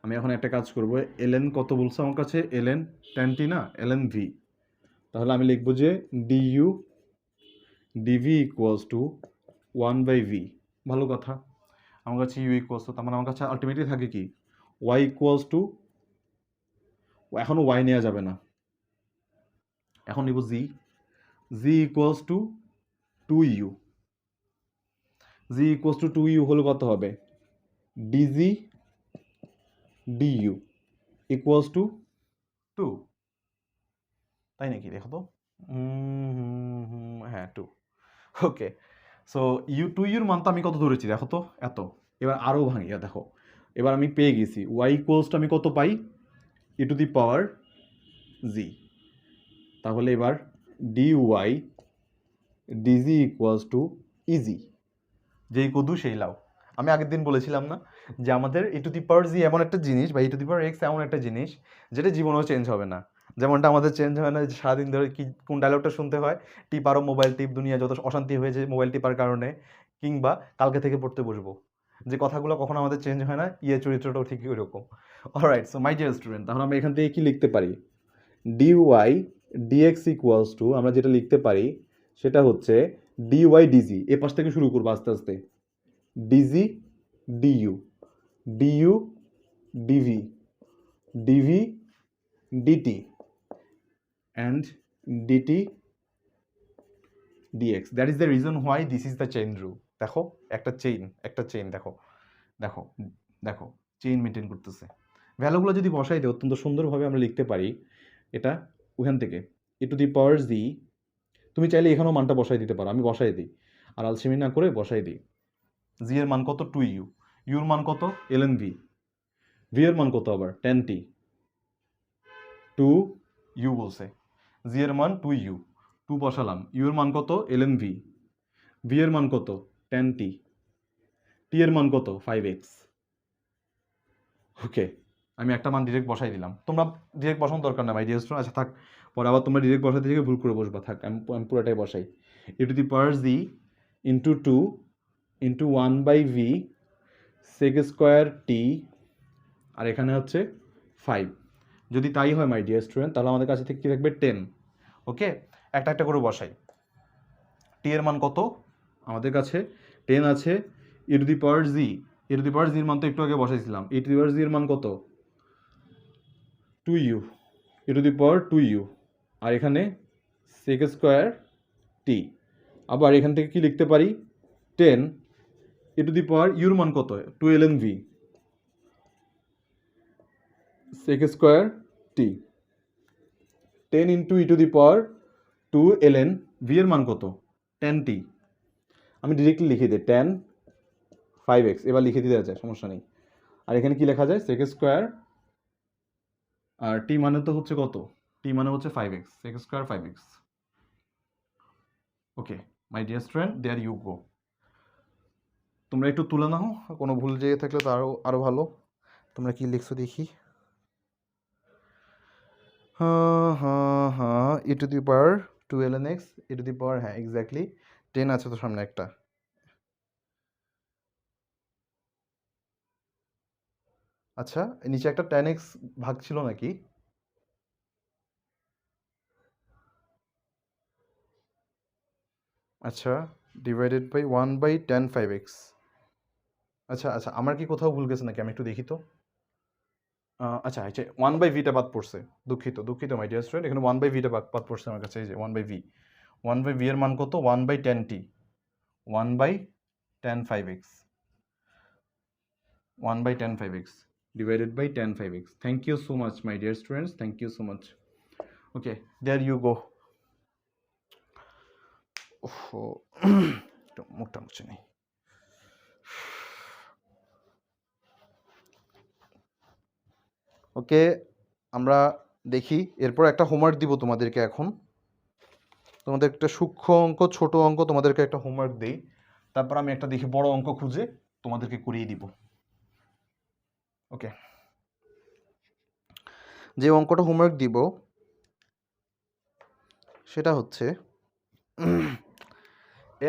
আমি এখন একটা কাজ করব, ln কত বলছে আমার কাছে, ln tan t না, ln v, তাহলে আমি লিখব যে du dv equals to 1/v। ভালো কথা, আমার কাছে u ইকুয়ালস টু, তার মানে আমার কাছে আলটিমেটলি থাকে কি y ইকুয়ালস টু, এখন y নেওয়া যাবে না, এখন নিব z equals to 2u। z equals to 2u হলে কত হবে, dg du ইকুয়ালস টু 2। তাই নাকি, দেখো তো। হ্যাঁ 2। ওকে, সো টু ইউর মান তো আমি কত ধরেছি দেখো তো, এত। এবার আরও ভাঙিয়া দেখো, এবার আমি পেয়ে গেছি ওয়াই ইকুয়ালস টু আমি কত পাই, ই টু দি পাওয়ার জি। তাহলে এবার d y d g equals to ইজি, যেই কদু সেই লাউ। আমি আগের দিন বলেছিলাম না যে আমাদের ই টু দি পাওয়ার জি এমন একটা জিনিস, বা ই টু দি পাওয়ার এক্স এমন একটা জিনিস যেটা জীবনেও চেঞ্জ হবে না। যেমনটা আমাদের চেঞ্জ হয় না যে সারাদিন ধরে কি কোন ডায়লগটা শুনতে হয়, টিপ আরও মোবাইল টিপ, দুনিয়া যত অশান্তি হয়েছে মোবাইল টিপার কারণে, কিংবা কালকে থেকে পড়তে বসবো, যে কথাগুলো কখনো আমাদের চেঞ্জ হয় না, ইয়ে চরিত্রটাও ঠিক ওইরকম। Alright, so my dear student, তাহলে আমরা এখান থেকে কি লিখতে পারি, dy dx ইকুয়ালস টু, আমরা যেটা লিখতে পারি সেটা হচ্ছে dy dg, এ পাশ থেকে শুরু করবো আস্তে আস্তে, dg du, du dv, dv dt and dt dx. That is the reason why this is the chain rule. দেখো একটা চেইন দেখো, দেখো দেখো চেইন মেনটেন করতেছে। ভ্যালুগুলো যদি বসাই দিই অত্যন্ত সুন্দরভাবে আমরা লিখতে পারি এটা ওখান থেকে ই টু দি পাওয়ার জি। তুমি চাইলে এখানেও মানটা বসাই দিতে পারো, আমি বসাই দিই, আর আলসেমি না করে বসাই দিই। জি এর মান কত, 2u, ইউর মান কত, ln v, ভি এর মান কত আবার 10t, 2u বলছে, জি এর মান 2u, 2 বসালাম, ইউ এর মান কত ln v, ভি এর মান কত 10t, টি এর মান কত 5x। ওকে, আমি একটা মান ডিরেক্ট বসাই দিলাম, তোমরা ডিরেক্ট বসানোর দরকার না মাই ডিয়ার স্টুডেন্ট। আচ্ছা থাক, পরে আবার তোমরা ডিরেক্ট বসাতে থেকে ভুল করে বসবা, থাক আমি পুরোটাই বসাই। E to the power g into 2 into 1/v sec square t, আর এখানে হচ্ছে 5। যদি তাই হয় মাই ডিয়ার স্টুডেন্ট, তাহলে আমাদের কাছে থেকে কী থাকবে 10। ওকে, একটা একটা করে বসাই। টি এর মান কত আমাদের কাছে 10 আছে, ই to the power G, E to the পাওয়ার জির মান তো একটু আগে বসাইছিলাম, ই টু দি পাওয়ার জির মান কত 2u, E to the power 2u, আর এখানে সেক স্কোয়ার টি। আবার এখান থেকে কি লিখতে পারি 10 ই টু দি পাওয়ার ইউর মান কত 2 ln v sec square t, 10 into e to the power 2 ln v এর মান কত 10t। আমি ডিরেক্টলি লিখে দিই 10 5x, এবার লিখে দিতে যায় সমস্যা নেই। আর এখানে কি লেখা যায় সেক স্কোয়ার, আর টি মানে তো হচ্ছে কত, টি মানে হচ্ছে 5x, sec square 5x। Okay my dear student, there you go. তোমরা একটু তুলে নাও, কোনো ভুল জায়গায় থাকলে তো আরও ভালো। তোমরা কি লিখছো দেখি, হ্যাঁ e to the power 2 ln x, e to the power, হ্যাঁ এক্স্যাক্টলি 10 আছে তো সামনে একটা। আচ্ছা নিচে একটা 10x ভাগ ছিল নাকি, আচ্ছা ডিভাইডেড বাই 1/10 5x। আচ্ছা আচ্ছা, আমার কি কোথাও ভুল গেছে নাকি, আমি একটু দেখি তো। আচ্ছা আচ্ছা 1/vটা বাদ পড়ছে, দুঃখিত দুঃখিত মাই ডিয়ার স্টুডেন্ট, এখানে 1/vটা বাদ পড়ছে আমার কাছে, এই যে 1/v, 1/v এর মান কত 1/10t, 1/10 5x, 1/10 5x divided by 10 5x. Thank you so much my dear students, thank you so much. Okay, there you go. মুখটা মুছে নেই। ওকে, আমরা দেখি এরপর একটা হোমওয়ার্ক দিব তোমাদেরকে। এখন তোমাদের একটা সূক্ষ্ম অঙ্ক, ছোট অঙ্ক তোমাদেরকে একটা হোমওয়ার্ক দেই, তারপর আমি একটা দেখি বড় অঙ্ক খুঁজে তোমাদেরকে করিয়ে দিব। ওকে, যে অঙ্কটা হোমওয়ার্ক দিব সেটা হচ্ছে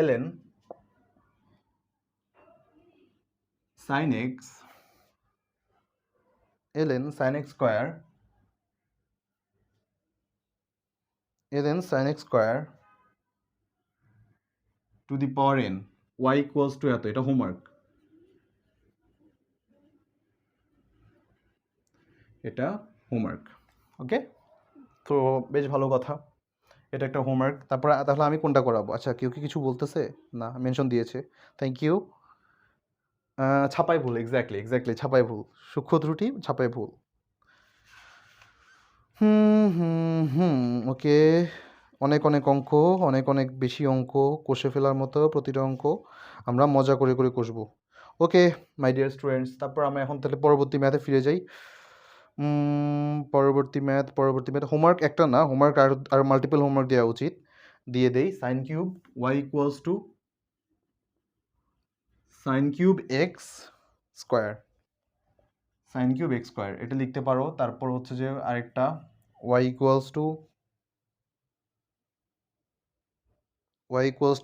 ln sin x, ln sin x square, ln sin x square to the power n, y equals to এত, এটা হোমওয়ার্ক, এটা হোমওয়ার্ক। ওকে, তো বেশ ভালো কথা, এটা একটা হোমওয়ার্ক। তাহলে আমি কোনটা করাবো? আচ্ছা কেউ কি কিছু বলতেছে? না, মেনশন দিয়েছে, থ্যাংক ইউ। ছাপাই ভুল, এক্স্যাক্টলি ছাপাই ভুল, সূক্ষ্ম ত্রুটি, ছাপাই ভুল। ওকে অনেক অনেক অঙ্ক, অনেক অনেক বেশি অঙ্ক কষে ফেলার মতো প্রতিটা অঙ্ক আমরা মজা করে করে কষবো। ওকে মাই ডিয়ার স্টুডেন্টস, তারপর আমরা এখন তাহলে পরবর্তী ম্যাথে ফিরে যাই। পরবর্তী ম্যাথ হোমওয়ার্ক একটা না, হোমওয়ার্ক আর মাল্টিপল হোমওয়ার্ক দেওয়া উচিত। দিয়ে দেই sine cube y equals to sine cube x square, sine cube x square এটা লিখতে পারো। তারপর হচ্ছে যে আরেকটা y equals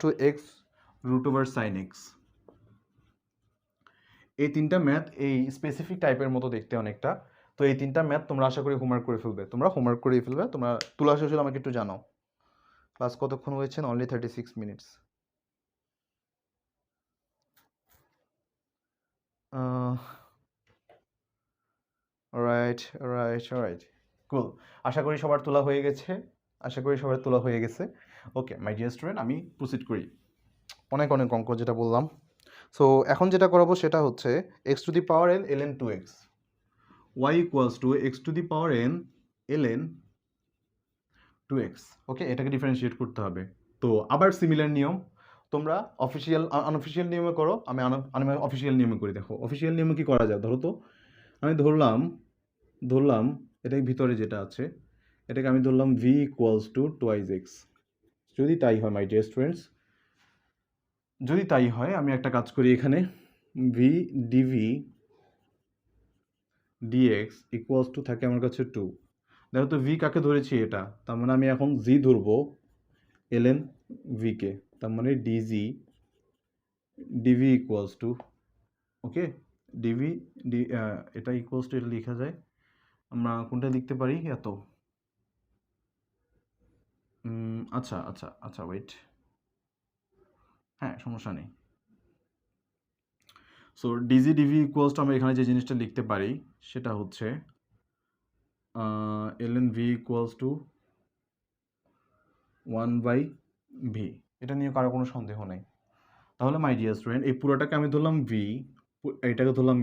to x root over sine x. এই তিনটা ম্যাথ এই স্পেসিফিক টাইপের মতো দেখতে অনেকটা। তো এই তিনটা ম্যাথ তোমরা আশা করি হোমওয়ার্ক করে ফেলবে, তোমরা হোমওয়ার্ক করে ফেলবে। তোমরা তুলা শেষ হলে আমাকে একটু জানাও। ক্লাস কতক্ষণ হয়েছেন? Only 36 minutes. রাইট কুল। আশা করি সবার তোলা হয়ে গেছে, ওকে মাই ডিয়ার স্টুডেন্ট, আমি প্রসিড করি। অনেক অনেক অঙ্ক যেটা বললাম। সো এখন যেটা করাবো সেটা হচ্ছে x to the power n l n two x y equals to x to the power n l n two x. Okay, এটাকে ডিফারেন্সিয়েট করতে হবে। তো আবার সিমিলার নিয়ম, তোমরা অফিসিয়াল আনঅফিসিয়াল নিয়মে করো, আমি অফিসিয়াল নিয়মে করি। দেখো অফিসিয়াল নিয়মে কি করা যায়, ধরো তো আমি ধরলাম এটার ভিতরে যেটা আছে এটাকে আমি ধরলাম V equals two twice x. যদি তাই হয় মাই ডিয়ার স্টুডেন্টস, যদি তাই হয় আমি একটা কাজ করি, এখানে v d v d x equals to থাকে আমার কাছে 2। দেখো তো ভি কাকে ধরেছি এটা, তার মানে আমি এখন জি ধরবো এল এন ভিকে, তার মানে d g d v equals to, okay d v এটা ইকুয়ালস টু, এটা লেখা যায়, আমরা কোনটা লিখতে পারি এত, আচ্ছা ওয়েট, হ্যাঁ সমস্যা নেই। So d g d v equals to আমরা এখানে যে জিনিসটা লিখতে পারি সেটা হচ্ছে l n v equals to 1/v। এটা নিয়ে কারো কোনো সন্দেহ নেই। তাহলে মাই ডিয়ার স্টুডেন্ট এই পুরোটাকে আমি ধরলাম ভি, এটাকে ধরলাম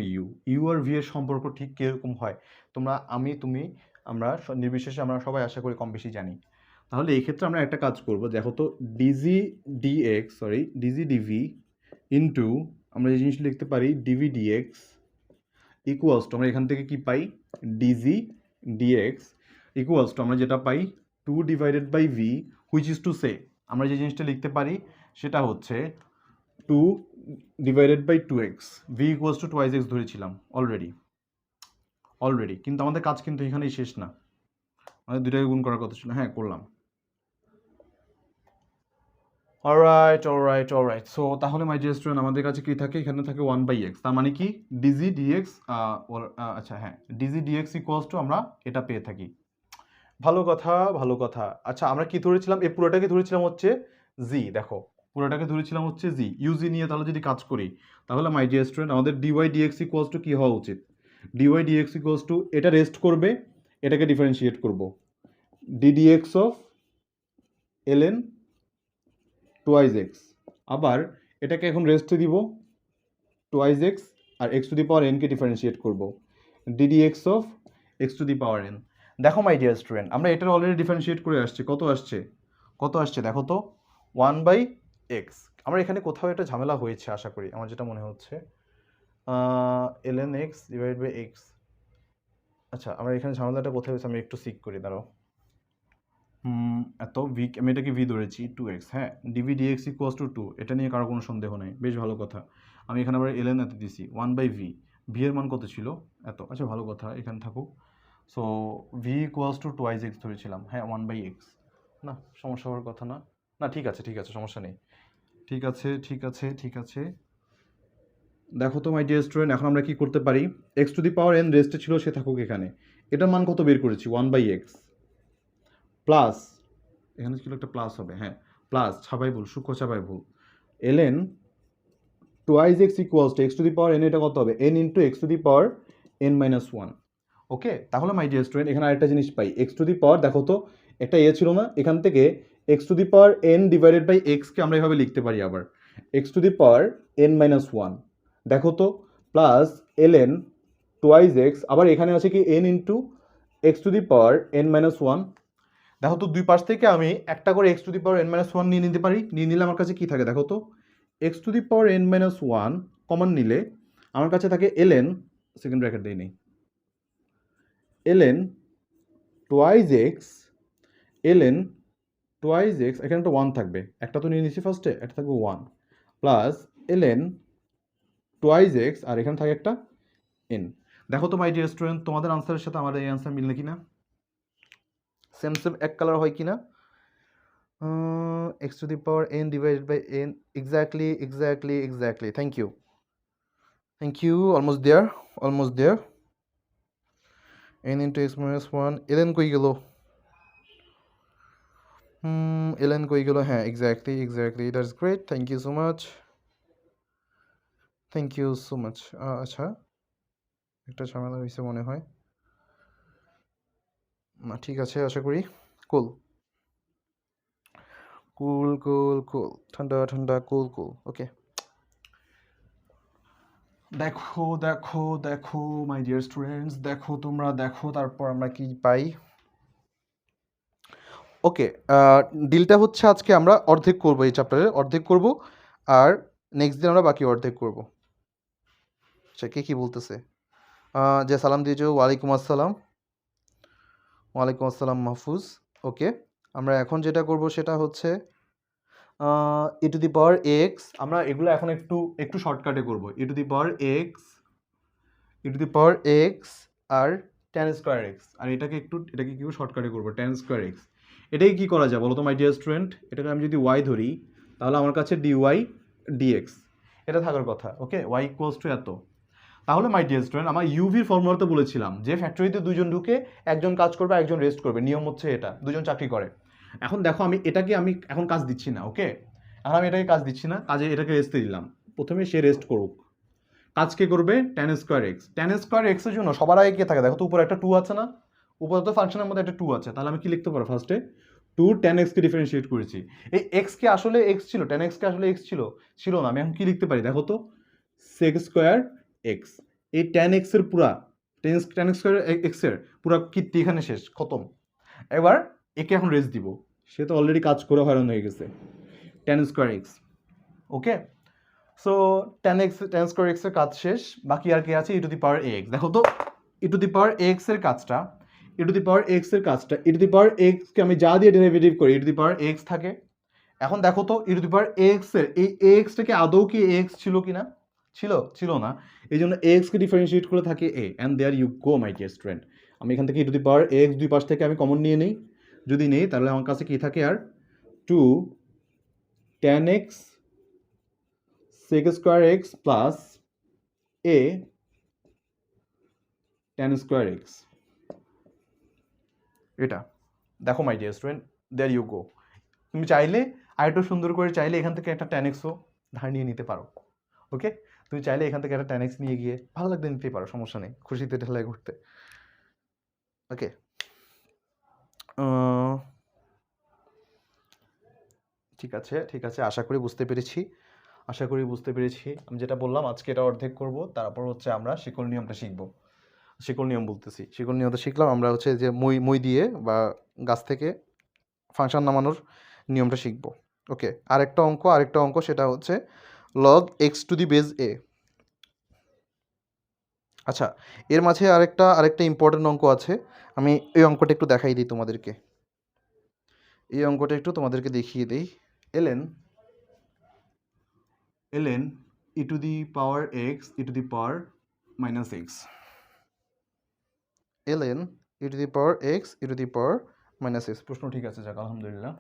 ইউ আর ভি এর সম্পর্ক ঠিক কীরকম হয় তোমরা তুমি আমরা নির্বিশেষে আমরা সবাই আশা করি কম বেশি জানি। তাহলে এই ক্ষেত্রে আমরা একটা কাজ করব, দেখো তো ডিজি ডিভি ইন্টু আমরা যে জিনিসটা লিখতে পারি ডিভি ডিএক্স ইকুয়ালস টু আমরা এখান থেকে কি পাই, ডিজি ডিএক্স ইকুয়ালস টু আমরা যেটা পাই 2/v, which is to say আমরা যে জিনিসটা লিখতে পারি সেটা হচ্ছে 2/2x, v equals to twice x ধরেছিলাম অলরেডি, কিন্তু আমাদের কাজ কিন্তু এখানেই শেষ না, আমাদের দুটাকে গুণ করার কথা ছিল। হ্যাঁ করলাম। অলরাইট। সো তাহলে মাই ডিয়ার স্টুডেন্ট আমাদের কাছে কি থাকে, এখানে থাকে 1/x, তার মানে কি ডিজি ডিএক্স, আচ্ছা হ্যাঁ ডিজি ডিএক্স ইকুয়ালস টু আমরা এটা পেয়ে থাকি। ভালো কথা। আচ্ছা আমরা কি ধরেছিলাম, এই পুরোটাকে ধরেছিলাম হচ্ছে জি, দেখো পুরোটাকে ধরেছিলাম হচ্ছে জি, ইউজি নিয়ে তাহলে যদি কাজ করি তাহলে মাই ডিয়ার স্টুডেন্ট আমাদের ডিওয়াই ডিএক্স ইকুয়ালস টু কি হওয়া উচিত, ডিওয়াই ডিএক্স ইকুয়ালস টু এটা রেস্ট করবে, এটাকে ডিফারেন্সিয়েট করব, d d x of l n twice x, আবার এটাকে এখন রেস্টে দিব টোয়াইজ এক্স, আর এক্স টু দি পাওয়ার এনকে ডিফারেন্সিয়েট করব, d d x of x to the power n. দেখো মাই ডিয়ার স্টুডেন্ট আমরা এটার অলরেডি ডিফারেন্সিয়েট করে আসছি, কত আসছে দেখো তো 1/x। আমরা এখানে কোথাও একটা ঝামেলা হয়েছে আশা করি, আমার যেটা মনে হচ্ছে ln x divide by x. আচ্ছা আমরা এখানে ঝামেলাটা কোথায় হয়েছে আমি একটু সিক করি, দাঁড়াও। এত ভি, আমি এটাকে ভি ধরেছি 2x, হ্যাঁ ডিভি ডিএক্স ইকুয়ালস টু 2, এটা নিয়ে কারো কোনো সন্দেহ নেই, বেশ ভালো কথা। আমি এখানে আবার ln এত দিছি 1/v, ভি এর মান কত ছিল এত, আচ্ছা ভালো কথা এখানে থাকুক। So V equals two twice x ধরেছিলাম, হ্যাঁ 1/x, না সমস্যা হওয়ার কথা না, না ঠিক আছে সমস্যা নেই, ঠিক আছে। দেখো তো মাই ডিয়ার স্টুডেন্ট এখন আমরা কি করতে পারি, x to the power N রেস্টে ছিল সে থাকুক এখানে, এটার মান কত বের করেছি 1/x প্লাস, এখানে ছিল একটা প্লাস হবে, হ্যাঁ প্লাস ছাপাই ভুল, সূক্ষ্ম ছাপাই ভুল, ln twice x equals to x to the power N, এটা কত হবে n into x to the power n minus 1। ওকে তাহলে মাই ডিয়ার স্টুডেন্ট এখানে আরেকটা জিনিস পাই, এক্স টু দি পাওয়ার দেখো তো একটা ছিল না, এখান থেকে x to the power n divided by এক্সকে আমরা এভাবে লিখতে পারি, আবার x to the power n minus 1 দেখো তো, প্লাস ln টোয়াইজ এক্স, আবার এখানে আছে কি n into x to the power n minus 1। দেখো তো দুই পাশ থেকে আমি একটা করে x to the power n minus one নিয়ে নিতে পারি, নিয়ে নিলে আমার কাছে কি থাকে দেখো তো, x to the power n minus one common নিলে আমার কাছে থাকে এলএন, সেকেন্ড ব্র্যাকেট দিই নেই, l n twice x, l n twice x, এখানে একটা ওয়ান থাকবে, একটা তো নিয়ে নিচ্ছি ফার্স্টে, একটা থাকবে one, plus l n twice x, আর এখানে থাকে একটা এন। দেখো তো মাই ডিয়ার স্টুডেন্ট, তোমাদের আনসারের সাথে আমার এই আনসার মিললে কিনা, সেম সেম এক কালার হয় কিনা। x to the power n divided by n, exactly, thank you, almost there, n into x minus 1, ln কই গেল, ln কই গেল, হ্যাঁ exactly, that's great, thank you so much, আচ্ছা একটা ঝামেলা হয়েছে মনে হয়, না ঠিক আছে, আশা করি কুল, ঠান্ডা কুল, ওকে। দেখো মাই ডিয়ার স্টুডেন্টস, তোমরা দেখো তারপর আমরা কি পাই। ওকে, ডিলটা হচ্ছে আজকে আমরা অর্ধেক করব, এই চ্যাপ্টারে অর্ধেক করব, আর নেক্সট দিন আমরা বাকি অর্ধেক করব। আচ্ছা, কে কি বলতেছে, যে সালাম দিয়েছো, ওয়ালাইকুম আসসালাম মাহফুজ। ওকে, আমরা এখন যেটা করব সেটা হচ্ছে ই টু দি পাওয়ার এক্স, আমরা এগুলো এখন একটু শর্টকাটে করব, e to the power x আর টেন স্কোয়ার এক্স, আর এটাকে কি শর্টকাটে করবো, টেন স্কোয়ার এক্স। এটাকে কি করা যায় বলো তো মাই ডিয়ার স্টুডেন্ট, এটাকে আমি যদি ওয়াই ধরি তাহলে আমার কাছে ডিওয়াই ডিএক্স এটা থাকার কথা, ওকে, ওয়াই ইকুয়ালস টু এত। তাহলে মাই ডিয়ার স্টুডেন্ট, আমার ইউভির ফর্মুলাতে বলেছিলাম যে ফ্যাক্টরিতে দুজন ঢুকে একজন কাজ করবে একজন রেস্ট করবে, নিয়ম হচ্ছে এটা, দুজন চাকরি করে। এখন দেখো আমি এখন কাজ দিচ্ছি না, ওকে, এখন আমি এটাকে কাজ দিচ্ছি না, কাজে এটাকে রেস্টে দিলাম, প্রথমে সে রেস্ট করুক। কাজ কে করবে, টেন স্কোয়ার এক্স এর জন্য সবার আগে কে থাকে দেখো তো, উপরে একটা টু আছে না, উপরে তো ফাংশনের মধ্যে একটা টু আছে, তাহলে আমি কি লিখতে পারো ফার্স্টে, টু টেন এক্সকে ডিফারেন্সিয়েট করেছি, এই এক্স কে আসলে এক্স ছিল, টেন এক্স কে আসলে এক্স ছিল না, আমি এখন কি লিখতে পারি দেখো তো, সেক স্কোয়ার এক্স, এই টেন এক্স এর পুরা টেন স্কোয়ার এক্স এর পুরা কীর্তি এখানে শেষ, খতম। এবার একে এখন রেস্ট দিব, সে তো অলরেডি কাজ করে হয়রান হয়ে গেছে, টেন স্কোয়ার এক্স, ওকে। সো টেন স্কোয়ার এক্স এর কাজ শেষ, বাকি আর কি আছে, ই টু দি পাওয়ার এক্স। দেখো তো ই টু দি পাওয়ার এক্স এর কাজটা, ই টু দি পাওয়ার এক্স কে আমি যা দিয়ে ডেরিভেটিভ করি, ই টু দি পাওয়ার এক্স থাকে। এখন দেখো তো ই টু দি পাওয়ার এক্স এর এই এক্সটাকে আদৌ কি এক্স ছিল কিনা, ছিল না, এই জন্য এক্স কে ডিফারেন্সিয়েট করে থাকে এ, and there you go my dear student. আমি এখান থেকে ই টু দি পাওয়ার এক্স দুই পাশ থেকে আমি কমন নিয়ে নিই, যদি নেই তাহলে আমার কাছে কি থাকে, আর two tan x sec square x plus a tan square x, এটা দেখো my dear student, there you go. তুমি চাইলে আরেকটু সুন্দর করে চাইলে এখান থেকে একটা tan x ও ধার নিয়ে নিতে পারো, ওকে, তুমি চাইলে এখান থেকে একটা tan x নিয়ে গিয়ে ভালো লাগতে নিতে পারো, সমস্যা নেই, খুশিতে ঠেলায় ঘুরতে, ওকে। ঠিক আছে, আশা করি বুঝতে পেরেছি, আমি যেটা বললাম আজকে এটা অর্ধেক করব, তারপর হচ্ছে আমরা শিকল নিয়মটা শিখবো, শিকল নিয়মটা শিখলাম আমরা, হচ্ছে যে মই দিয়ে বা গাছ থেকে ফাংশন নামানোর নিয়মটা শিখব, ওকে। আরেকটা অঙ্ক সেটা হচ্ছে log x to the base a. আচ্ছা, এর মাঝে আরেকটা ইম্পর্টেন্ট অঙ্ক আছে, আমি এই অঙ্কটা একটু দেখাই দিই তোমাদেরকে, দেখিয়ে দিই। L n e to the power x e to the power minus x, ln e to the power x e to the power minus x. প্রশ্ন ঠিক আছে, যাক আলহামদুলিল্লাহ,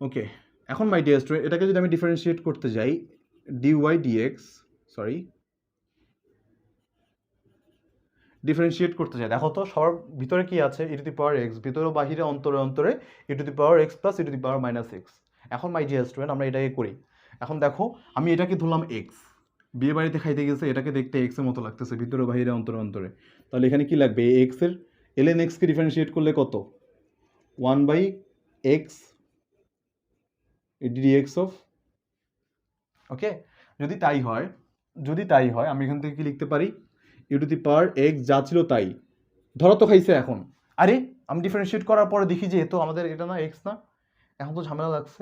ওকে। এখন মাই ডিয়ার স্টুডেন্ট, এটাকে যদি আমি ডিফারেন্সিয়েট করতে যাই, ডিওয়াই ডিএক্স, ডিফারেন্সিয়েট করতে যাই, দেখো তো সবার ভিতরে কি আছে, ই টু দি পাওয়ার এক্স, ভিতরে বাহিরে অন্তরে e to the power x plus e to the power minus x. এখন মাই ডিয়ার স্টুডেন্ট আমরা এটাকে করি, এখন দেখো আমি এটাকে ধরলাম এক্স, বিয়ে বাড়িতে খাইতে গেছে, এটাকে দেখতে এক্স এর মতো লাগতেছে, ভিতরে বাহিরে অন্তরে, তাহলে এখানে কি লাগবে, এক্স এর এলএন এক্স কে ডিফারেন্সিয়েট করলে কত, 1/x ডিএক্স অফ, ওকে। যদি তাই হয় আমি এখান থেকে কি লিখতে পারি, e to the power x যা ছিল তাই, ধরো তো খাইছে এখন, আরে আমি ডিফারেন্সিয়েট করার পরে দেখি যে এ তো আমাদের এটা না এক্স না, এখন তো ঝামেলা লাগছে।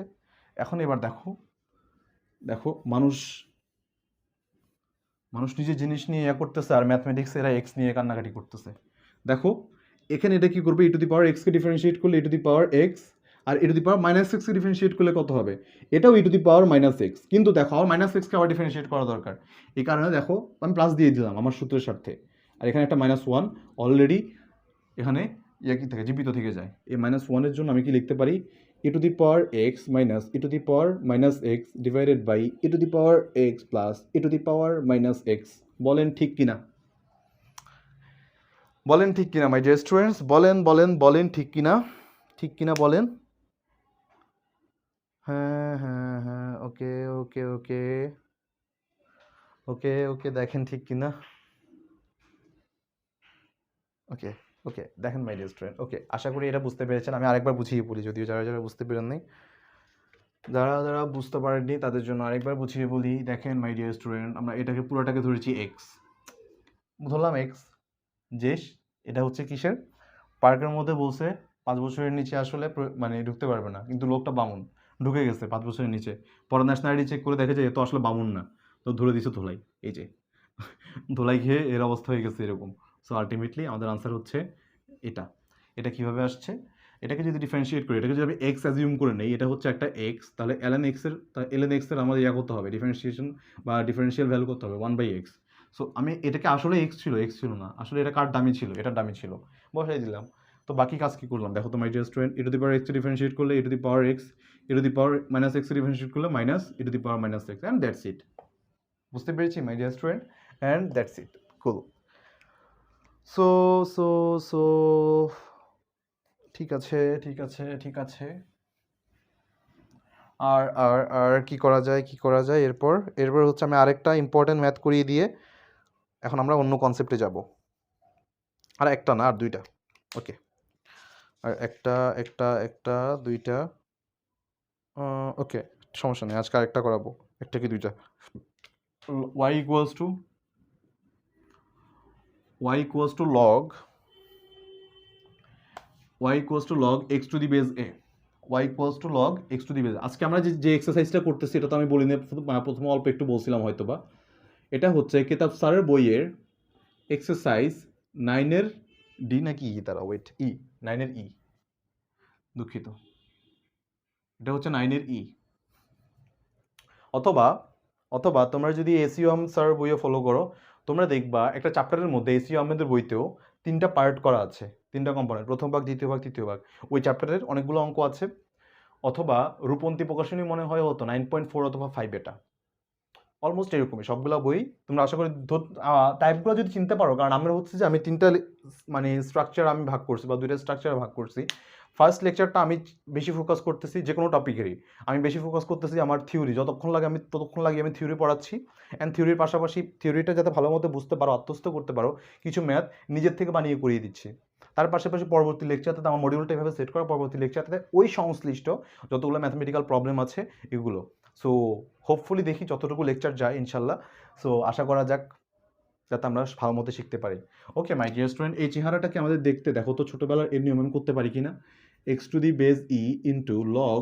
এখন এবার দেখো দেখো মানুষ নিজের জিনিস নিয়ে ইয়া করতেছে, আর ম্যাথমেটিক্স এরা এক্স নিয়ে কান্নাকাটি করতেছে। দেখো এখানে এটা কি করবে, ই টু দি পাওয়ার এক্সকে ডিফারেন্সিয়েট করলে e to the power x, আর e to the power minus এক্সকে ডিফারেন্সিয়েট করলে কত হবে, এটাও e to the power minus x. কিন্তু দেখো আমার মাইনাস এক্সকে আবার ডিফারেন্সিয়েট করা দরকার, এই কারণে দেখো আমি প্লাস দিয়ে দিলাম আমার সূত্রের স্বার্থে, আর এখানে একটা মাইনাস ওয়ান অলরেডি এখানে ইয়ে কি থাকে, জীবিত থেকে যায়। এই মাইনাস ওয়ানের জন্য আমি কি লিখতে পারি, e to the power x minus e to the power minus x divided by e to the power x plus e to the power minus x. বলেন ঠিক কিনা, বলেন ঠিক কিনা মাই ডিয়ার স্টুডেন্টস, বলেন বলেন বলেন ঠিক কিনা, ঠিক কিনা বলেন। হ্যাঁ হ্যাঁ হ্যাঁ, ওকে ওকে ওকে ওকে ওকে, দেখেন ঠিক কিনা। ওকে ওকে, দেখেন মাই ডিয়ার স্টুডেন্ট, ওকে আশা করি এটা বুঝতে পেরেছেন। আমি আরেকবার বুঝিয়ে বলি, যদিও যারা যারা বুঝতে পারেননি, যারা যারা বুঝতে পারেননি তাদের জন্য আরেকবার বুঝিয়ে বলি। দেখেন মাই ডিয়ার স্টুডেন্ট, আমরা এটাকে পুরোটাকে ধরেছি এক্স, ধরলাম এক্স। জেস এটা হচ্ছে কিসের, পার্কের মধ্যে বলছে 5 বছরের নিচে আসলে মানে ঢুকতে পারবে না, কিন্তু লোকটা বামুন, ঢুকে গেছে 5 বছরের নিচে। পরে ন্যাশনালিটি চেক করে দেখে যে এ তো আসলে বামুন না, তো ধরে দিছে ধোলাই। এই যে ধোলাই খেয়ে এর অবস্থা হয়ে গেছে এরকম। সো আলটিমেটলি আমাদের আনসার হচ্ছে এটা। এটা কিভাবে আসছে, এটাকে যদি ডিফারেন্সিয়েট করি, এটাকে যদি আমি এক্স অ্যাজিউম করে নেই, এটা হচ্ছে একটা এক্স, তাহলে এলএন এক্সের আমাদের ইয়া করতে হবে, ডিফারেন্সিয়েশন বা ডিফারেন্সিয়াল ভ্যালু করতে হবে 1/x। সো আমি এটাকে আসলে এক্স ছিল না, আসলে এটা কার ডামি ছিল, এটার ডামি ছিল, বসাই দিলাম। তো বাকি কাজ কি করলাম দেখো তো my dear student, e to the power x differentiate করলে e to the power x, e to the power minus x differentiate করলে minus e to the power minus x, and that's it. বুঝতে পেরেছি my dear student, and that's it, cool. So so so ঠিক আছে ঠিক আছে ঠিক আছে। আর আর আর কি করা যায়, কি করা যায় এরপর, এরপর হচ্ছে আমি আরেকটা ইম্পর্টেন্ট ম্যাথ করিয়ে দিয়ে এখন আমরা অন্য কনসেপ্টে যাব। আর একটা না, আর দুইটা। ওকে, আর একটা একটা একটা দুইটা, ওকে সমস্যা নেই, আজকে আরেকটা করাবো, একটা কি দুইটা। y equals to log x two the base a, y equals to log x two the base. আজকে আমরা যে এক্সারসাইজটা করতেছি এটা তো আমি বলিনি, প্রথমে অল্প একটু বলছিলাম হয়তো বা। এটা হচ্ছে কেতাব স্যারের বইয়ের এক্সারসাইজ 9-এর ডি নাকি ই, তারা ওয়েট ই, 9-এর ই, দুঃখিত, এটা হচ্ছে 9-এর ই। অথবা অথবা তোমরা যদি এসিও আহমেদ স্যার বইও ফলো করো, তোমরা দেখবা একটা চ্যাপ্টারের মধ্যে এসিও আহমেদের বইতেও 3টা পার্ট করা আছে, 3টা কম্পোনেন্ট, প্রথম ভাগ, দ্বিতীয় ভাগ, তৃতীয় ভাগ। ওই চ্যাপ্টারের অনেকগুলো অঙ্ক আছে। অথবা রূপন্তী প্রকাশনী মনে হয় হতো 9.4 অথবা 5, এটা অলমোস্ট এরকমই সবগুলো বই। তোমরা আশা করি টাইপগুলো যদি চিনতে পারো, কারণ আমরা হচ্ছে যে আমি 3টা মানে স্ট্রাকচার আমি ভাগ করছি, বা 2টা স্ট্রাকচার ভাগ করছি। ফার্স্ট লেকচারটা আমি বেশি ফোকাস করতেছি যে কোনো টপিকেরই, আমি বেশি ফোকাস করতেছি আমার থিওরি, যতক্ষণ লাগে আমি থিওরি পড়াচ্ছি। অ্যান্ড থিওরির পাশাপাশি থিওরিটা যাতে ভালো মতো বুঝতে পারো, আত্মস্থ করতে পারো, কিছু ম্যাথ নিজের থেকে বানিয়ে করিয়ে দিচ্ছি। তার পাশাপাশি পরবর্তী লেকচারটাতে আমার মডিউলটা এভাবে সেট করা, পরবর্তী লেকচারটাতে ওই সংশ্লিষ্ট যতগুলো ম্যাথমেটিক্যাল প্রবলেম আছে এগুলো। সো হোপফুলি দেখি যতটুকু লেকচার যায় ইনশাল্লাহ। সো আশা করা যাক যাতে আমরা ভালো মতো শিখতে পারি। ওকে মাই ডিয়ার স্টুডেন্ট, এই চেহারাটাকে আমাদের দেখতে দেখো তো ছোটোবেলার এর নিয়ম আমি করতে পারি কিনা। X to the base E into log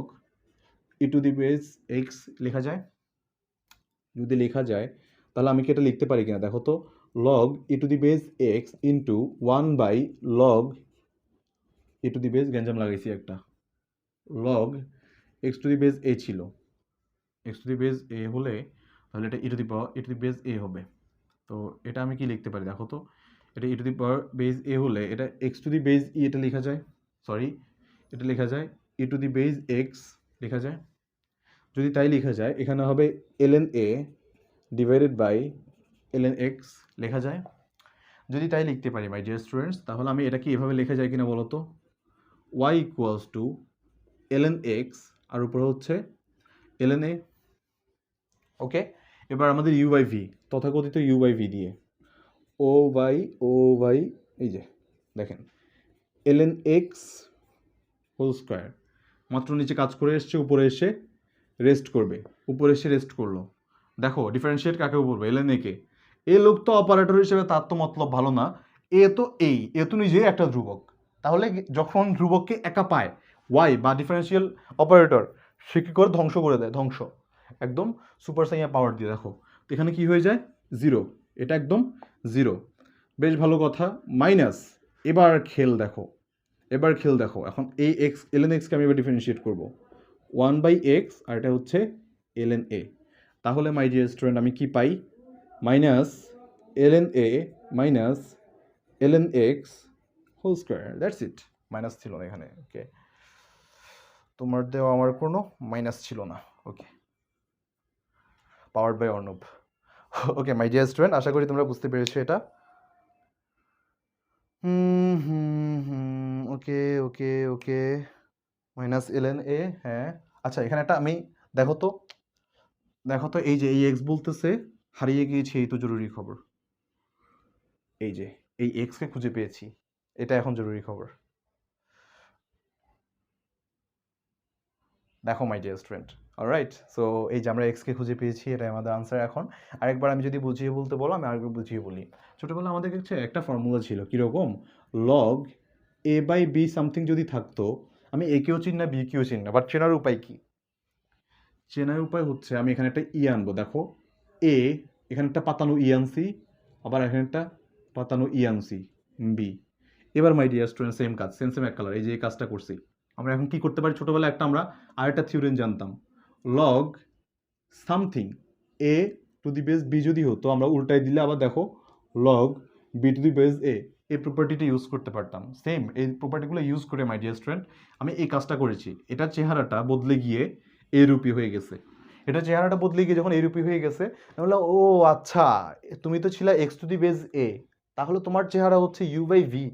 e to the base x লেখা যায়, যদি লেখা যায় তাহলে আমি কি এটা লিখতে পারি কিনা দেখো তো, log e to the base x into 1 by log e to the base, গ্যাঞ্জাম লাগাইছি একটা, log x to the base a ছিল, x to the base a হলে তাহলে এটা ই টু দি বেস এ হবে। তো এটা আমি কি লিখতে পারি দেখো তো, এটা ই to the power base a হলে এটা এক্স টু দি বেস ই, এটা লেখা যায়, সরি এটা লেখা যায় ই টু দি বেস এক্স লেখা যায়। যদি তাই লেখা যায় এখানে হবে ln a divided by ln x লেখা যায়। যদি তাই লিখতে পারি মাই ডিয়ার স্টুডেন্টস, তাহলে আমি এটা কি এভাবে লেখা যায় কিনা বলো তো, y equals to ln x আর উপরে হচ্ছে ln a। ওকে, এবার আমাদের ইউ বাই ভি, তথাকথিত ইউ বাই ভি দিয়ে ও বাই এই যে দেখেন ln x হোল স্কোয়ার, মাত্র নিচে কাজ করে এসছে, উপরে এসে রেস্ট করবে, উপরে এসে রেস্ট করলো। দেখো ডিফারেন্সিয়েট কাকে বলবো, ln a কে। এ লোক তো অপারেটর হিসেবে তার তো মতলব ভালো না, এ তো নিজেই একটা ধ্রুবক, তাহলে যখন ধ্রুবককে একা পায় ওয়াই বা ডিফারেন্সিয়াল অপারেটর, সে কী করে ধ্বংস করে দেয়, ধ্বংস একদম সুপার সাইয়া পাওয়ার দিয়ে। দেখো তো এখানে কি হয়ে যায়, জিরো, এটা একদম জিরো। বেশ ভালো কথা। মাইনাস, এবার খেল দেখো, এবার খেল দেখো, এখন এই এক্স এলএন এক্সকে আমি এবার ডিফারেন্সিয়েট করবো, 1/x আর এটা হচ্ছে ln a। তাহলে মাই ডিয়ার স্টুডেন্ট আমি কি পাই, minus ln a minus ln x whole square, that's it. Minus ছিল না এখানে, ওকে, তোমার দেওয়া আমার কোনো মাইনাস ছিল না, okay, powered by Arnab. Okay my dear student, আশা করি তোমরা বুঝতে পেরেছো এটা। Okay okay okay, minus ln a, হ্যাঁ। আচ্ছা এখানে একটা আমি, দেখো তো, দেখো তো, এই যে এই এক্স বলতেছে হারিয়ে গিয়েছি, এই তো জরুরি খবর। এই যে এই এক্সকে খুঁজে পেয়েছি, এটা এখন জরুরি খবর। দেখো my dear student, alright, so এই যে আমরা এক্সকে খুঁজে পেয়েছি, এটাই আমাদের আনসার। এখন আরেকবার আমি যদি বুঝিয়ে বলতে বলো, আমি আরেকবার বুঝিয়ে বলি। ছোটোবেলা আমাদের কাছে একটা ফর্মুলা ছিল, কীরকম, log a by b something যদি থাকতো, আমি এ কেও চিনি না, বি কেও চিনি না, বাট চেনার উপায় কি, চেনার উপায় হচ্ছে আমি এখানে একটা ই আনবো, দেখো এ, এখানে একটা পাতানো ই আনছি, আবার এখানে একটা পাতানো ই আনছি বি। এবার মাই ডিয়ার স্টুডেন্ট সেম কাজ, সেম সেম এক কালার, এই যে এই কাজটা করছি। আমরা এখন কি করতে পারি, ছোটোবেলায় একটা আমরা আরেকটা থিওরেম জানতাম, log something a to the base b যদি হতো, আমরা উল্টাই দিলে আবার দেখো log b to the base a, এই প্রপার্টিটা ইউজ করতে পারতাম। সেম এই প্রপার্টিগুলো ইউজ করে মাই ডিয়ার স্টুডেন্ট আমি এই কাজটা করেছি। এটার চেহারাটা বদলে গিয়ে এরূপী হয়ে গেছে, এটা চেহারাটা বদলে গিয়ে যখন এরূপী হয়ে গেছে, আমি বললাম ও আচ্ছা, তুমি তো ছিলা এক্স টু দি বেস এ, তাহলে তোমার চেহারা হচ্ছে ইউ বাই ভি।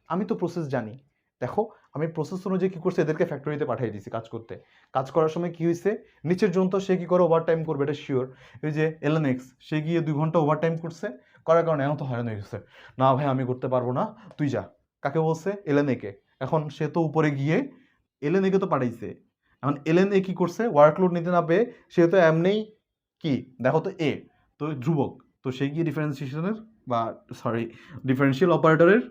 আমি তো প্রসেস জানি। দেখো আমি প্রসেস অনুযায়ী কী করছি, এদেরকে ফ্যাক্টরিতে পাঠিয়ে দিয়েছি কাজ করতে। কাজ করার সময় কী হয়েছে, নিচের জন্য সে কী করে ওভার টাইম করবে, এটা শিওর। এই যে এলএন এক্স, সে গিয়ে 2 ঘন্টা ওভার টাইম করছে, করার কারণে এখন তো হয়রান হয়ে গেছে, না ভাই আমি করতে পারবো না, তুই যা। কাকে বলছে, এলএন একে। এখন সে তো উপরে গিয়ে এলএন একে তো পাঠাইছে, এখন এলএন এ কী করছে, ওয়ার্কলোড নিতে না পেয়ে সে তো এমনিই কি, দেখো তো এ তো ধ্রুবক, তো সে গিয়ে ডিফারেন্সিয়েশনের বা সরি ডিফারেন্সিয়াল অপারেটরের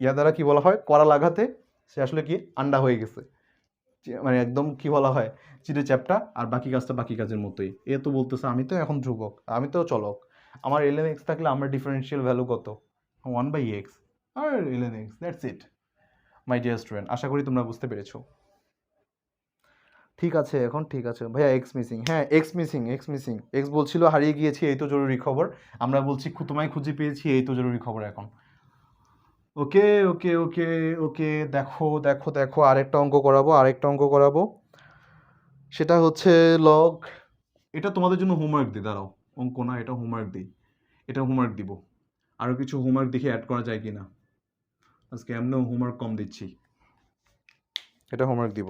ইয়া দ্বারা কি বলা হয়, করা লাগাতে সে আসলে কি আন্ডা হয়ে গেছে, মানে একদম কি বলা হয়, চিড়ে চ্যাপটা, আর বাকি কাজটা বাকি কাজের মতোই। এ তো বলতেছে আমি তো এখন ধ্রুবক, আমি তো চলক, আমার ln x থাকলে আমার ডিফারেন্সিয়াল ভ্যালু কত, 1/x আর ln x, that's it my dear student. আশা করি তোমরা বুঝতে পেরেছো। ঠিক আছে, এখন ঠিক আছে ভাইয়া, এক্স মিসিং, হ্যাঁ x missing, x missing, x বলছিল হারিয়ে গিয়েছি, এই তো জরুরি খবর। আমরা বলছি তোমায় খুঁজে পেয়েছি, এই তো জরুরি খবর এখন। ওকে ওকে ওকে ওকে, দেখো দেখো দেখো, আরেকটা অঙ্ক করাবো, আরেকটা অঙ্ক করাবো, সেটা হচ্ছে লগ, এটা তোমাদের জন্য হোমওয়ার্ক দিই, দাঁড়াও, অঙ্ক না এটা হোমওয়ার্ক দিই, এটা হোমওয়ার্ক দিব, আরও কিছু হোমওয়ার্ক দেখে অ্যাড করা যায় কি না, আজকে এমনিও হোমওয়ার্ক কম দিচ্ছি, এটা হোমওয়ার্ক দিব,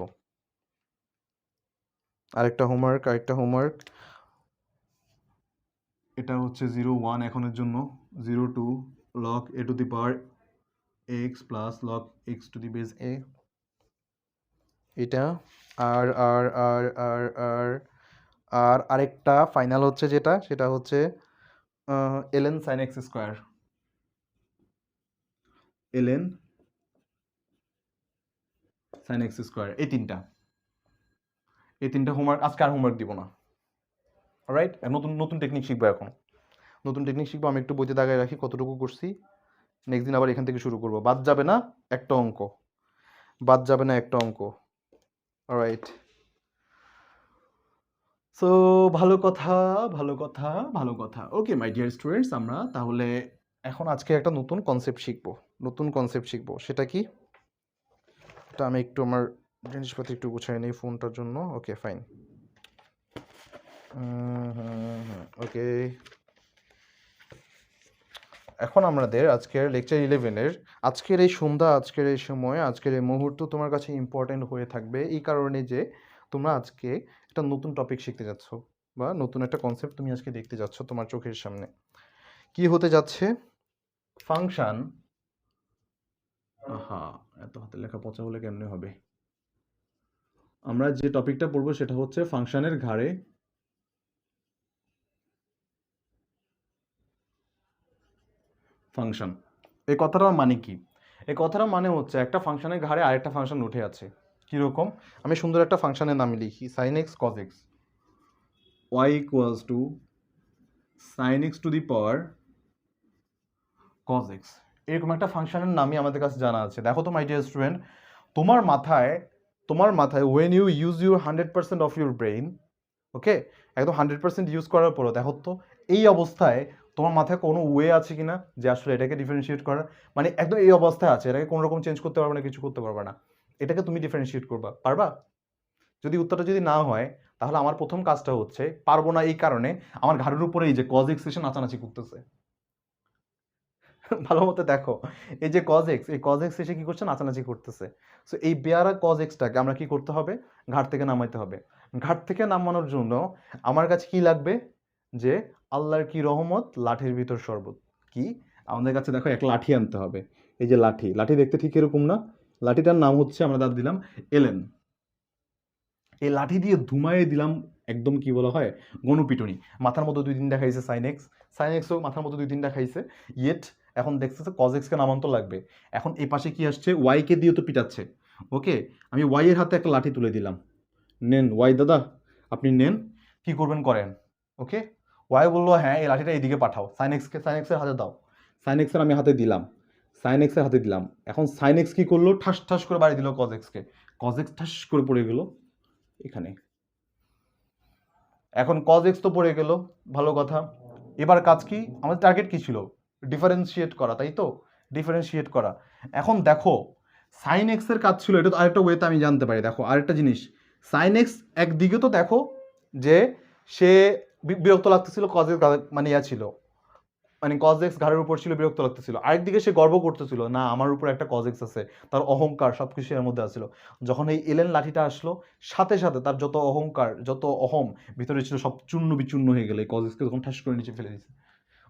আরেকটা হোমওয়ার্ক, আরেকটা হোমওয়ার্ক, এটা হচ্ছে 0 1 এখনের জন্য, 0 2 log a to the power x plus log x to the base a, এটা আর আর আর আর আর আর আরেকটা ফাইনাল হচ্ছে যেটা, সেটা হচ্ছে ln sin x square, ln sin x square, এই তিনটা হোমওয়ার্ক, আজকে আর হোমওয়ার্ক দিব না, রাইট। নতুন নতুন টেকনিক শিখবো এখন, নতুন টেকনিক শিখবো। আমি একটু বইতে দাগায় রাখি কতটুকু করছি, নেক্সট দিন আবার এখান থেকে শুরু করবো। বাদ যাবে না একটা অঙ্ক, বাদ যাবে না একটা অঙ্ক, রাইট। সো ভালো কথা, ভালো কথা, ভালো কথা। ওকে মাই ডিয়ার স্টুডেন্টস, আমরা তাহলে এখন আজকে একটা নতুন কনসেপ্ট শিখবো, নতুন কনসেপ্ট শিখবো, সেটা কি, এটা আমি একটু আমার জিনিসপাতি একটু গুছাই নিই ফোনটার জন্য, ওকে ফাইন, ওকে। এখন আমাদের আজকের লেকচার 11-এর আজকের এই সন্ধ্যা, আজকের এই সময়, আজকের এই মুহূর্ত তোমার কাছে ইম্পর্টেন্ট হয়ে থাকবে এই কারণে যে তোমরা আজকে একটা নতুন টপিক শিখতে যাচ্ছ, বা নতুন একটা কনসেপ্ট তুমি আজকে দেখতে যাচ্ছ তোমার চোখের সামনে। কি হতে যাচ্ছে, ফাংশন, আহা এত হাতের লেখা পচা হলে কেমনে হবে, আমরা যে টপিকটা পড়বো সেটা হচ্ছে ফাংশনের ঘাড়ে ফাংশন। এই কথাটার মানে কি, এই কথাটা মানে হচ্ছে একটা ফাংশনের ঘাড়ে আরেকটা ফাংশন উঠে আছে। কীরকম? আমি সুন্দর একটা ফাংশনের নাম লিখি, sin x cos x, y equals to sin x two the power cos x। এরকম একটা ফাংশনের নামই আমাদের কাছে জানা আছে। দেখো তো মাই ডিয়ার স্টুডেন্ট, তোমার মাথায় when you use your 100% of your brain, okay, একদম 100% ইউজ করার পরও দেখো তো এই অবস্থায় তোমার মাথায় কোনো ওয়ে আছে কিনা যে আসলে এটাকে ডিফারেন্সিয়েট করার, মানে একদম এই অবস্থায় আছে, এটাকে কোনো রকম চেঞ্জ করতে পারবে না, কিছু করতে পারবে না, এটাকে তুমি ডিফারেন্সিয়েট পারবা? যদি উত্তরটা যদি না হয়, তাহলে আমার প্রথম কাজটা হচ্ছে পারবো না এই কারণে আমার ঘাড়ের উপরে এই যে কজ এক্স এসে নাচানাচি করতেছে। ভালো মতো দেখো, এই যে কজ এক্স, এই কজ এক্স এসে কি করছে, নাচানাচি করতেছে। সো এই বেয়ারা কজ এক্সটাকে আমরা কি করতে হবে, ঘাট থেকে নামাইতে হবে। ঘাট থেকে নামানোর জন্য আমার কাছে কি লাগবে, যে আল্লাহর কি রহমত, লাঠির ভিতর শরবত। কি আমাদের কাছে দেখো এক লাঠি আনতে হবে। এই যে লাঠি, লাঠি দেখতে ঠিক এরকম না? লাঠিটার নাম হচ্ছে, আমরা তার দিলাম এলেন। এই লাঠি দিয়ে ধুমাইয়ে দিলাম একদম, কি বলা হয়, গণপিটুনি। মাথার মতো 2-3টা খাইছে সাইন এক্সও মাথার মতো 2-3টা খাইছে, ইয়েট এখন দেখতেছে কজ এক্সকে নামান্ত লাগবে। এখন এই পাশে কি আসছে, ওয়াইকে দিয়ে তো পিটাচ্ছে। ওকে, আমি ওয়াই এর হাতে একটা লাঠি তুলে দিলাম, নেন ওয়াই দাদা আপনি নেন, কি করবেন করেন। ওকে, ওয়াই বললো হ্যাঁ এই লাঠিটা এইদিকে পাঠাও, সাইন এক্সের হাতে দাও। সাইন এক্সের আমি হাতে দিলাম, সাইন এক্সের হাতে দিলাম। এখন সাইন এক্স কি করলো, ঠাস ঠাস করে বাড়ি দিল কজ এক্সকে, কজ এক্স ঠাস করে পড়ে গেল এখানে। এখন কজ এক্স তো পড়ে গেল, ভালো কথা। এবার কাজ কি, আমাদের টার্গেট কি ছিল, ডিফারেন্সিয়েট করা, তাই তো, ডিফারেন্সিয়েট করা। এখন দেখো সাইন এক্স এর কাজ ছিল, এটা তো আরেকটা ওয়েতে আমি জানতে পারি। দেখো আরেকটা জিনিস, সাইন এক্স একদিকে তো দেখো যে সে বিরক্ত লাগতেছিল, কজ এক্স মানে ইয়া ছিল, মানে কজ এক্স ঘাড়ের উপর ছিল, বিরক্ত লাগতেছিল। আরেকদিকে সে গর্ব করতেছিল, না আমার উপর একটা কজ এক্স আছে, তার অহংকার সবকিছু এর মধ্যে আসছিল। যখন এই এলেন লাঠিটা আসলো, সাথে সাথে তার যত অহংকার, যত অহম ভিতরে ছিল সব চূর্ণ বিচূর্ণ হয়ে গেলে, কজ এক্সকে তখন ঠাস করে নিচে ফেলে দিয়েছে।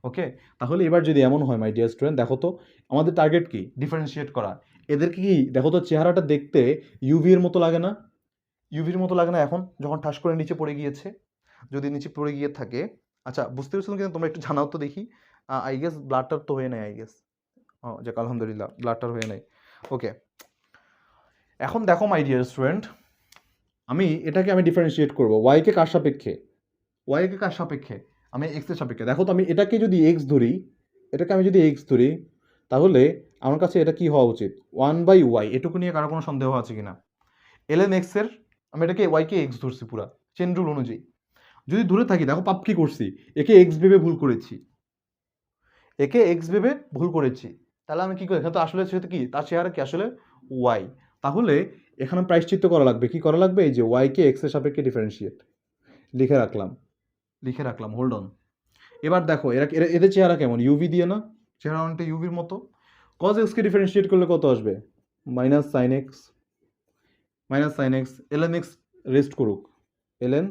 ওকে, তাহলে এবার যদি এমন হয় মাই ডিয়ার স্টুডেন্ট, দেখো তো আমাদের টার্গেট কি, ডিফারেন্সিয়েট করা। এদেরকে কি দেখো তো চেহারাটা দেখতে ইউভি এর মতো লাগে না? ইউভির মতো লাগে না এখন যখন ঠাস করে নিচে পড়ে গিয়েছে? যদি নিচে পড়ে গিয়ে থাকে, আচ্ছা বুঝতে পারছো কিন্তু তোমরা একটু জানাও তো দেখি। আই গেস ব্লাডটার তো হয়ে নাই, আই গেস যাক আলহামদুলিল্লাহ ব্লাডটার হয়ে নাই। ওকে, এখন দেখো মাই ডিয়ার স্টুডেন্ট, এটাকে আমি ডিফারেন্সিয়েট করবো ওয়াইকে কার সাপেক্ষে, ওয়াইকে কার সাপেক্ষে, আমি এক্স এর সাপেক্ষে। দেখো তো আমি এটাকে যদি এক্স ধরি, এটাকে আমি যদি এক্স ধরি, তাহলে আমার কাছে এটা কি হওয়া উচিত, 1/y। এটুকু নিয়ে কারো কোনো সন্দেহ আছে কিনা? এলএন এক্স এর, আমি এটাকে ওয়াইকে এক্স ধরছি পুরা চেন রুল অনুযায়ী। যদি দূরে থাকি, দেখো পাপ কি করছি, একে এক্স ভেবে ভুল করেছি, একে এক্স ভেবে ভুল করেছি। তাহলে আমি কি করি, এখানে তো আসলে সেটা কি, তার চেহারা কি আসলে ওয়াই। তাহলে এখানে প্রায়শ্চিত্ত করা লাগবে, কি করা লাগবে, এই যে ওয়াইকে এক্স এর সাপেক্ষে ডিফারেন্সিয়েট, লিখে রাখলাম, হোল্ড অন। এবার দেখো এদের চেহারা কেমন, ইউভি দিয়ে না, চেহারা অনেকটা ইউভির মতো। কজ এক্সকে ডিফারেন্সিয়েট করলে কত আসবে, minus sine x, LN x rest করুক, এলএন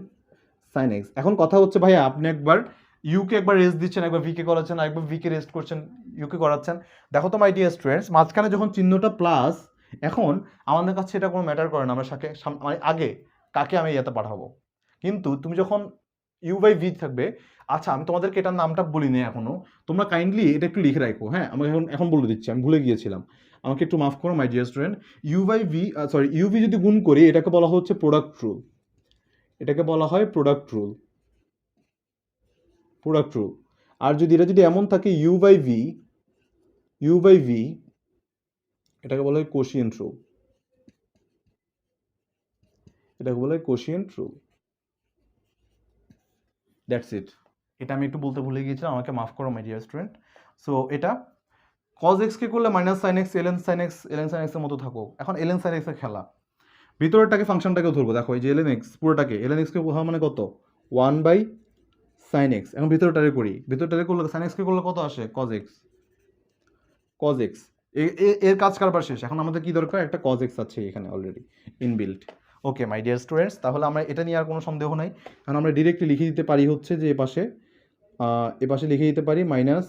সাইন এক্স। এখন কথা হচ্ছে ভাইয়া, আপনি একবার ইউকে একবার রেস্ট দিচ্ছেন, একবার ভিকে করাচ্ছেন, একবার ভিকে রেস্ট করছেন, ইউকে করাচ্ছেন। দেখো তো মাই ডিয়ার স্টুডেন্টস, মাঝখানে যখন চিহ্নটা প্লাস, এখন আমাদের কাছে এটা কোনো ম্যাটার করে না, আমরা মানে আগে কাকে আমি ইয়েতে পাঠাবো। কিন্তু তুমি যখন u/v থাকবে, আচ্ছা আমি তোমাদেরকে এটার নামটা বলিনি এখনো, তোমরা কাইন্ডলি এটা একটু লিখে রাখো, হ্যাঁ আমাকে এখন বলে দিচ্ছি, আমি ভুলে গিয়েছিলাম, আমাকে একটু মাফ করো মাই ডিয়ার স্টুডেন্ট। ইউভি যদি গুণ করি, এটাকে বলা হচ্ছে প্রোডাক্ট রুল, এটাকে বলা হয় প্রোডাক্ট রুল, আর যদি এটা যদি এমন থাকে ইউ/ভি, এটাকে বলা হয় কোশিয়েন্ট রুল, দ্যাটস ইট। এটা আমি একটু বলতে ভুলে গিয়েছিলাম, আমাকে মাফ করো মাই ডিয়ার স্টুডেন্ট। সো এটা কজ এক্সকে করলে minus sine x, LN sine x এর মতো থাকুক। এখন এলএন সাইন এক্স এর খেলা, ভিতরেরটাকে ফাংশনটাকেও ধরবো। দেখো এই যে এলএন এক্স পুরোটাকে, এলএন এক্সকে হওয়া মানে কত, 1/sin x। এখন ভিতরটারে করি, ভিতরটারে করলে সাইন এক্সকে করলে কত আসে, কজ এক্স। এর কাজ কারবার শেষ। এখন আমাদের কি দরকার, একটা কজ এক্স আছে এখানে already inbuilt. Okay my dear students, তাহলে আমরা এটা নিয়ে আর কোনো সন্দেহ নাই, কারণ আমরা ডিরেক্টলি লিখে দিতে পারি হচ্ছে যে এ পাশে লিখে দিতে পারি minus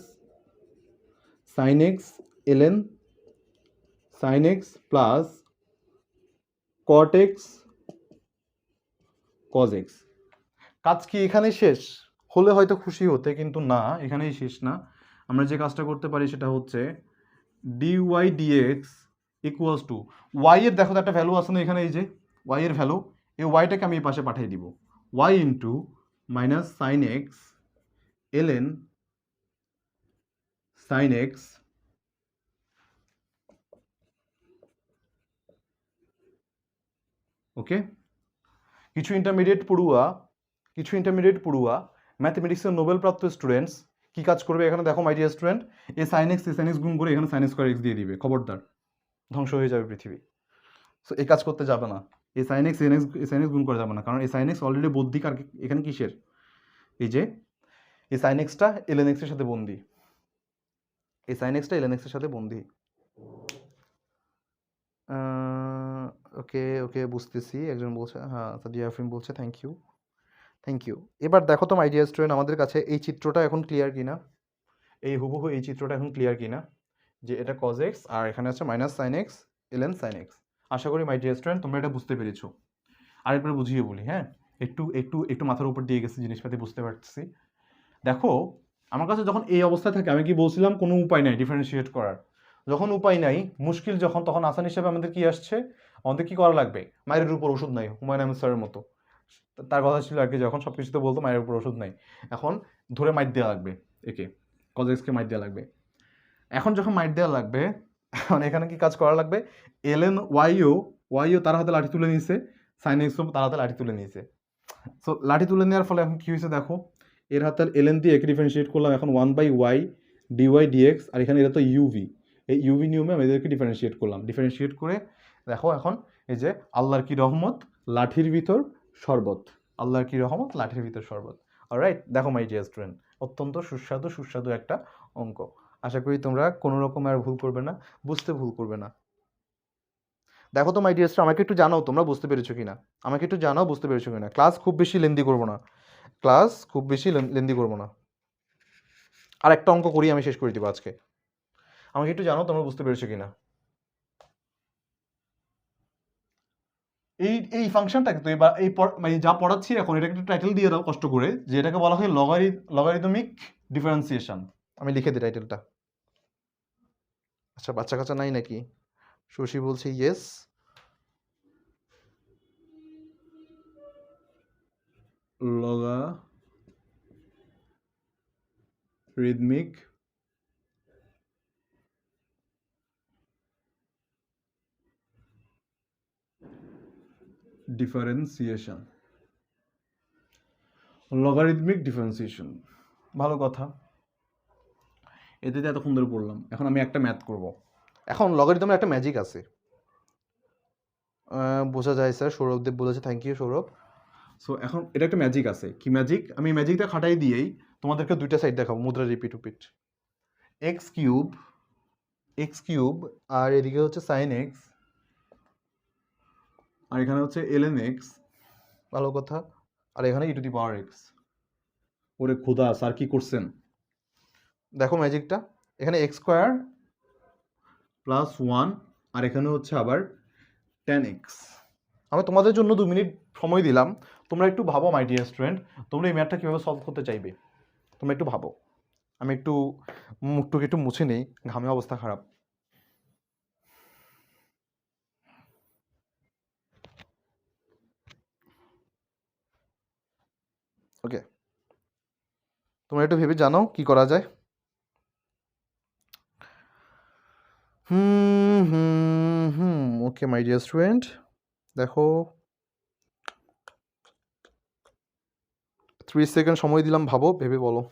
sine x LN sine x plus cot x cos x. কাজ কি এখানে শেষ হলে হয়তো খুশি হতে, কিন্তু না, এখানেই শেষ না। আমরা যে কাজটা করতে পারি সেটা হচ্ছে d y d x equals to y এর দেখো তো একটা ভ্যালু আছে না এখানে, এই যে ওয়াই এর ভ্যালু, এই ওয়াইটাকে আমি এই পাশে পাঠিয়ে দিব, y into minus sine x LN sine x okay. কিছু ইন্টারমিডিয়েট পড়ুয়া ম্যাথমেটিক্সের নোবেলপ্রাপ্ত স্টুডেন্টস কি কাজ করবে এখানে দেখো my dear student, a sine x গুণ করে এখানে সাইন স্কোয়ার এক্স দিয়ে দিবে, খবরদার ধ্বংস হয়ে যাবে পৃথিবী। সো এই কাজ করতে যাবে না, এই সাইন এক্স গুণ করা যাবে না, কারণ এই সাইন এক্স অলরেডি বদ্ধিক, আর এখানে কিসের, এই যে এই সাইন এক্সটা এলএন এক্সের সাথে বন্দি, এই সাইন এক্সটা এলএন এক্সের সাথে বন্দি। ওকে ওকে বুঝতেছি, একজন বলছে, হ্যাঁ সাদিয়া আফরিন বলছে থ্যাংক ইউ। এবার দেখো তো মাই ডিয়ার স্টুডেন্ট আমাদের কাছে এই চিত্রটা এখন ক্লিয়ার কিনা, এই হুবহু এই চিত্রটা এখন ক্লিয়ার কিনা, যে এটা কজ এক্স আর এখানে আছে minus sine x LN sine x. আশা করি মাই ডিয়ার স্টুডেন্ট তোমরা এটা বুঝতে পেরেছো। আরেকবার বুঝিয়ে বলি, হ্যাঁ একটু একটু একটু মাথার উপর দিয়ে গেছে জিনিসপাতি, বুঝতে পারছি। দেখো আমার কাছে যখন এই অবস্থায় থাকে, আমি কি বলছিলাম কোনো উপায় নাই ডিফারেন্সিয়েট করার, যখন উপায় নাই মুশকিল যখন, তখন আসান হিসেবে আমাদের কি আসছে, আমাদের কি করা লাগবে, মায়ের উপর ওষুধ নাই, হুমায়ুন আহমেদ স্যারের মতো, তার কথা ছিল আর কি, যখন সব কিছুতে বলতো মায়ের উপর ওষুধ নাই, এখন ধরে মাইট দেওয়া লাগবে, একে কজ এক্সকে মাইট দেওয়া লাগবে। এখন যখন মাইট দেওয়া লাগবে, এখন এখানে কি কাজ করা লাগবে, এলএন ওয়াইও তার হাতে লাঠি তুলে নিয়েছে, সাইন এক্সও তার হাতে লাঠি তুলে নিয়েছে। সো লাঠি তুলে নেওয়ার ফলে এখন কি হয়েছে দেখো, এর হাতে এলএন দিয়ে একে ডিফারেন্সিয়েট করলাম, এখন 1/y ডিওয়াই ডিএক্স, আর এখানে এটা তো ইউভি, এই ইউভি নিয়মে আমি এদেরকে ডিফারেন্সিয়েট করলাম, ডিফারেন্সিয়েট করে দেখো এখন এই যে আল্লাহর কি রহমত লাঠির ভিতর শরবত, আল্লাহর কি রহমত লাঠির ভিতর শরবত। অলরাইট, দেখো মাই ডিয়ার স্টুডেন্ট অত্যন্ত সুস্বাদু একটা অঙ্ক। আশা করি তোমরা কোনো রকম আর ভুল করবে না, বুঝতে ভুল করবে না। দেখো তো মাই ডিয়ার স্টুডেন্ট আমাকে একটু জানাও তোমরা বুঝতে পেরেছো কিনা, আমাকে একটু জানাও বুঝতে পেরেছো কিনা। ক্লাস খুব বেশি লেন্দি করবো না, আর একটা অঙ্ক করি আমি শেষ করে দিব আজকে। আমাকে একটু জানাও তোমরা বুঝতে পেরেছো কিনা। এই ফাংশনটাকে তো এবার মানে যা পড়াচ্ছি এখন এটাকে একটা টাইটেল দিয়ে দাও কষ্ট করে, যে এটাকে বলা হয় লগারিদমিক ডিফারেন্সিয়েশন। আমি লিখে দিই টাইটেলটা। আচ্ছা বাচ্চা কাচ্চা নাই নাকি? শশী বলছে ইয়েস। লগারিদমিক ডিফারেন্সিয়েশন, ভালো কথা, এতে এতক্ষণ ধরে পড়লাম। এখন আমি একটা ম্যাথ করব। এখন লগারিদমের একটা ম্যাজিক আছে, বোঝা যায় স্যার, সৌরভদেব বলেছে থ্যাংক ইউ সৌরভ। সো এখন এটা একটা ম্যাজিক আছে, কি ম্যাজিক, আমি ম্যাজিকটা খাটাই দিয়েই তোমাদেরকে দুইটা সাইড দেখাবো, মুদ্রা রিপিট এক্স কিউব আর এদিকে হচ্ছে সাইন এক্স আর এখানে হচ্ছে এলএন এক্স, ভালো কথা, আর এখানে e to the power x. ওরে খোদা স্যার কি করছেন, দেখো ম্যাজিকটা, এখানে এক্স স্কোয়ার প্লাস 1 আর এখানে হচ্ছে আবার 10x। আমি তোমাদের জন্য 2 মিনিট সময় দিলাম, তোমরা একটু ভাবো মাই ডিয়ার স্টুডেন্ট, তোমরা এই ম্যাথটা কীভাবে সলভ করতে চাইবে, তোমরা একটু ভাবো। আমি একটু মুখটুকে একটু মুছে নেই, ঘামে অবস্থা খারাপ। ওকে, তোমরা একটু ভেবে জানো কি করা যায়। ওকে মাই ডিয়ার স্টুডেন্ট, দেখো 30 সেকেন্ড সময় দিলাম, ভাবো, ভেবে বলো।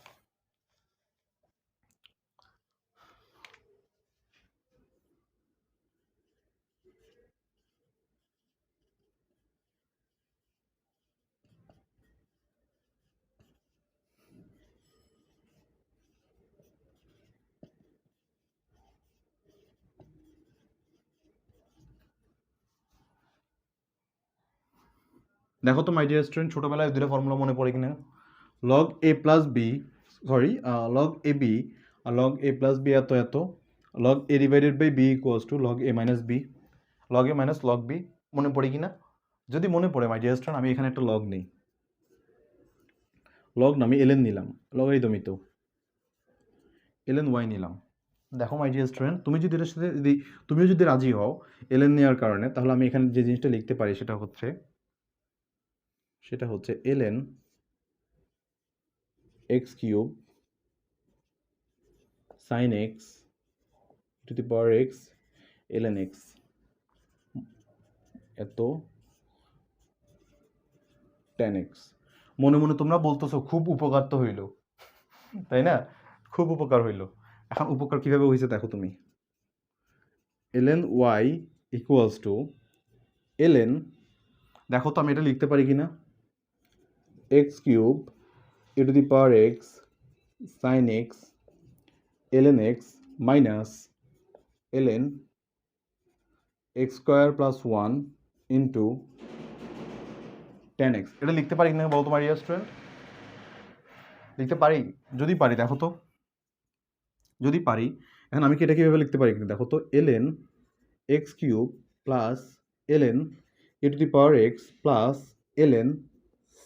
দেখো তো মাই ডিয়ার স্টুডেন্ট ছোটোবেলায় দুটো ফর্মুলা মনে পড়ে কিনা, log a plus b, log a b আর লগ এ প্লাস বি এত, log a divided by b equals to log a minus b, log a minus log b, মনে পড়ে কিনা? যদি মনে পড়ে মাই ডিয়ার স্টুডেন্ট আমি এখানে একটা লগ নেই, লগ না আমি এলএন নিলাম, লগারিদমই তো, এলএন ওয়াই নিলাম, দেখো মাই ডিয়ার স্টুডেন্ট, তুমি যদি এটার সাথে যদি তুমিও যদি রাজি হও এলএন নেওয়ার কারণে, তাহলে আমি এখানে যে জিনিসটা লিখতে পারি সেটা হচ্ছে l n x cube sine x to the power x LN x এত টেন এক্স। মনে মনে তোমরা বলতেছো খুব উপকার তো হইল, তাই না? খুব উপকার হইল। এখন উপকার কিভাবে হয়েছে দেখো তুমি, l n y equals to l n, দেখো তো আমি এটা লিখতে পারি কিনা, x cube a to the power x sine x LN x minus l n x square plus one into tan x. এটা লিখতে পারি কিনা বলতো মাই স্টুডেন্ট? লিখতে পারি? যদি পারি দেখো তো, যদি পারি এখন আমি কি এটা কীভাবে লিখতে পারি কিনা দেখো তো, l n x cube plus l n a to the power x plus l n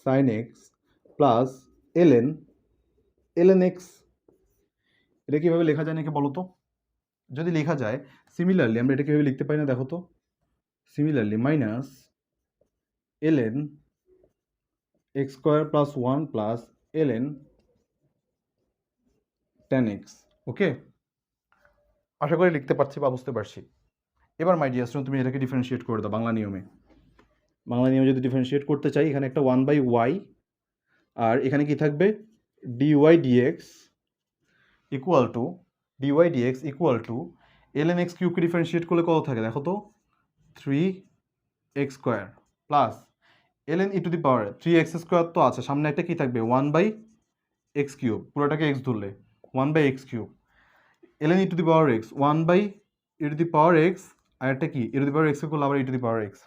sine x plus l n LN x. এটা কীভাবে লেখা যায় নাকি বলো তো? যদি লেখা যায় সিমিলারলি আমরা এটা কীভাবে লিখতে পারি না দেখো তো, similarly minus l n x square plus one plus l n tan x. Okay, আশা করি লিখতে পারছি বা বুঝতে পারছি। এবার মাই ডিয়ার স্টুডেন্ট তুমি এটাকে ডিফারেন্সিয়েট করে দাও বাংলা নিয়মে। বাংলা নিয়মে যদি ডিফারেন্সিয়েট করতে চাই, এখানে একটা ওয়ান বাই ওয়াই আর এখানে কি থাকবে d y d x equal to d y d x equal to l n x কিউবকে ডিফারেন্সিয়েট করলে কত থাকে দেখো তো, three x square plus l n e to the power three x square তো আছে, সামনে একটা কি থাকবে ওয়ান বাই এক্স কিউব, পুরোটাকে এক্স ধরলে one by x cube, l n e to the power x one by e to the power x, আর একটা কি e to the power x করলে আবার ই টু দি পাওয়ার এক্স,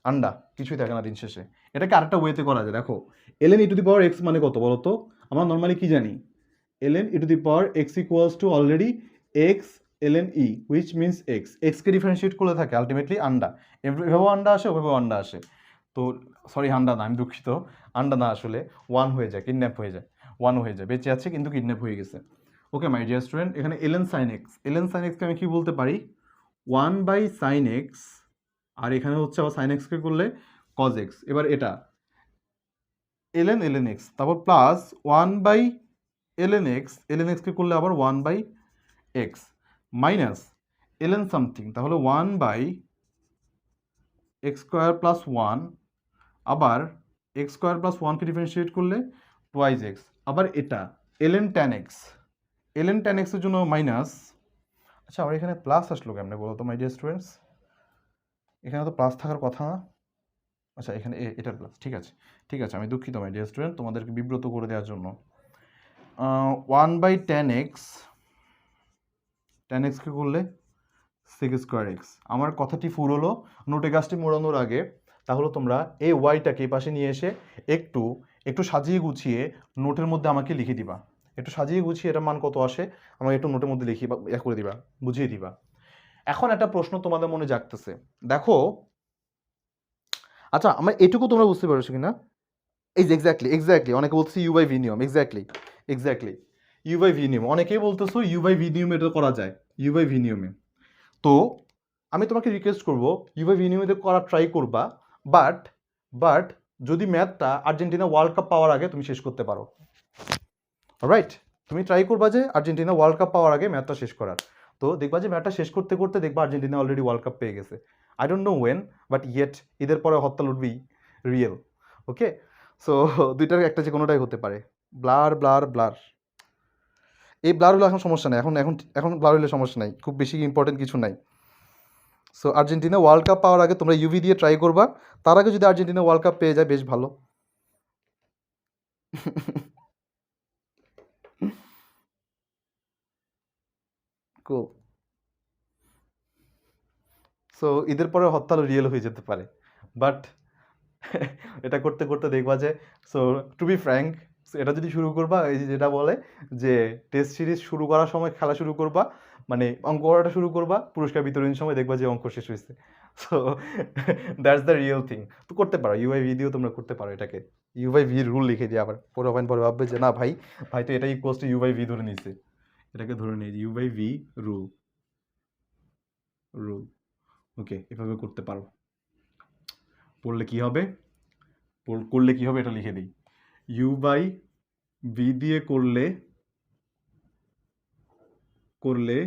আন্ডা কিছুই থাকে না দিন শেষে। এটাকে আরেকটা ওয়েতে করা যায় দেখো, ln e to the power x মানে কত বলো তো? আমরা নর্মালি কি জানি, ln e to the power x equals to already x ln e which means x, এক্সকে ডিফারেন্সিয়েট করলে থাকে আলটিমেটলি আন্ডা, এভাবেও আন্ডা আসে ওভাবেও আন্ডা আসে। তো সরি আন্ডা না, আমি দুঃখিত, আন্ডা না আসলে ওয়ান হয়ে যায়, কিডন্যাপ হয়ে যায়, ওয়ান হয়ে যায়, বেঁচে আছে কিন্তু কিডন্যাপ হয়ে গেছে। ওকে মাই ডিয়ার স্টুডেন্ট, এখানে ln sine x, LN sine এক্সকে আমি কি বলতে পারি ওয়ান বাই সাইন এক্স, আর এখানে হচ্ছে আবার সাইন এক্সকে করলে কজ এক্স, এবার এটা এলএন এলএন এক্স তারপর প্লাস ওয়ান বাই এলএন এক্সকে করলে আবার one by x minus ln something, তাহলে one by x square plus one, আবার এক্স স্কোয়ার প্লাস ওয়ানকে ডিফারেন্সিয়েট করলে টুয়াইজ এক্স, আবার এটা ln tan x, ln tan এক্সের জন্য মাইনাস, আচ্ছা আমার এখানে প্লাস আসলো কেমনে বলো তো মাই ডিয়ার স্টুডেন্টস? এখানে তো প্লাস থাকার কথা না, আচ্ছা এখানে এটার প্লাস, ঠিক আছে ঠিক আছে, আমি দুঃখিত মাই ডিয়ার স্টুডেন্ট তোমাদেরকে বিব্রত করে দেওয়ার জন্য। ওয়ান বাই টেন এক্সকে করলে সেক স্কোয়ার এক্স। আমার কথাটি ফুল হলো, নোটে গাছটি মোড়ানোর আগে তাহলে তোমরা এই ওয়াইটাকে পাশে নিয়ে এসে একটু একটু সাজিয়ে গুছিয়ে নোটের মধ্যে আমাকে লিখে দিবা, একটু সাজিয়ে গুছিয়ে এটার মান কত আসে আমাকে একটু নোটের মধ্যে লিখে করে দিবা, বুঝিয়ে দিবা। এখন একটা প্রশ্ন তোমাদের মনে জাগতেছে, দেখো আচ্ছা আমার এটুকু তোমরা বুঝতে পারছো কিনা, এই যে এক্স্যাক্টলি অনেকে বলতেছে ইউ বাই ভি নিয়ম, এক্স্যাক্টলি ইউ বাই ভি নিয়ম, অনেকেই বলতেছো ইউ বাই ভি নিয়মে এটা করা যায়, ইউ বাই ভি নিয়মে। তো আমি তোমাকে রিকোয়েস্ট করবো ইউ বাই ভি নিয়মে করার ট্রাই করবা, বাট বাট যদি ম্যাথটা আর্জেন্টিনা ওয়ার্ল্ড কাপ পাওয়ার আগে তুমি শেষ করতে পারো, রাইট? তুমি ট্রাই করবা যে আর্জেন্টিনা ওয়ার্ল্ড কাপ পাওয়ার আগে ম্যাথটা শেষ করার, তো দেখবা যে ম্যাথটা শেষ করতে করতে দেখবা আর্জেন্টিনা অলরেডি ওয়ার্ল্ড কাপ পেয়ে গেছে। I don't know when, but yet ঈদের পরে হরতাল উঠবেই রিয়েল। ওকে, সো দুইটার একটা যে কোনোটাই হতে পারে। ব্লার ব্লার ব্লার, এই ব্লার হলে এখন সমস্যা নেই, এখন এখন এখন ব্লার হলে সমস্যা নাই, খুব বেশি ইম্পর্টেন্ট কিছু নাই। সো আর্জেন্টিনা ওয়ার্ল্ড কাপ পাওয়ার আগে তোমরা ইউভি দিয়ে ট্রাই করবা, তার আগে যদি আর্জেন্টিনা ওয়ার্ল্ড কাপ পেয়ে যায় বেশ ভালো। Cool. সো ঈদের পরে হরতাল রিয়েল হয়ে যেতে পারে, বাট এটা করতে করতে দেখবা যে, সো টু বি ফ্র্যাঙ্ক, এটা যদি শুরু করবা এই যে যেটা বলে যে টেস্ট সিরিজ শুরু করার সময় খেলা শুরু করবা, মানে অঙ্ক করাটা শুরু করবা, পুরস্কার বিতরণের সময় দেখবা যে অঙ্ক শেষ হয়েছে। So that's the real thing. তো করতে পারো ইউআই ভিডিও তোমরা করতে পারো, এটাকে ইউআই ভি রুল লিখে দিয়ে আবার পরে ভাববে যে না ভাই ভাই তো এটাই ইকুয়ালস টু ইউআই ভি ধরে নিছে, এটাকে ধরে নিই u by v rule rule okay, এভাবে করতে পারো। পড়লে কি হবে, করলে কি হবে এটা লিখে দিই। ইউ বাই ভি দিয়ে করলে করলে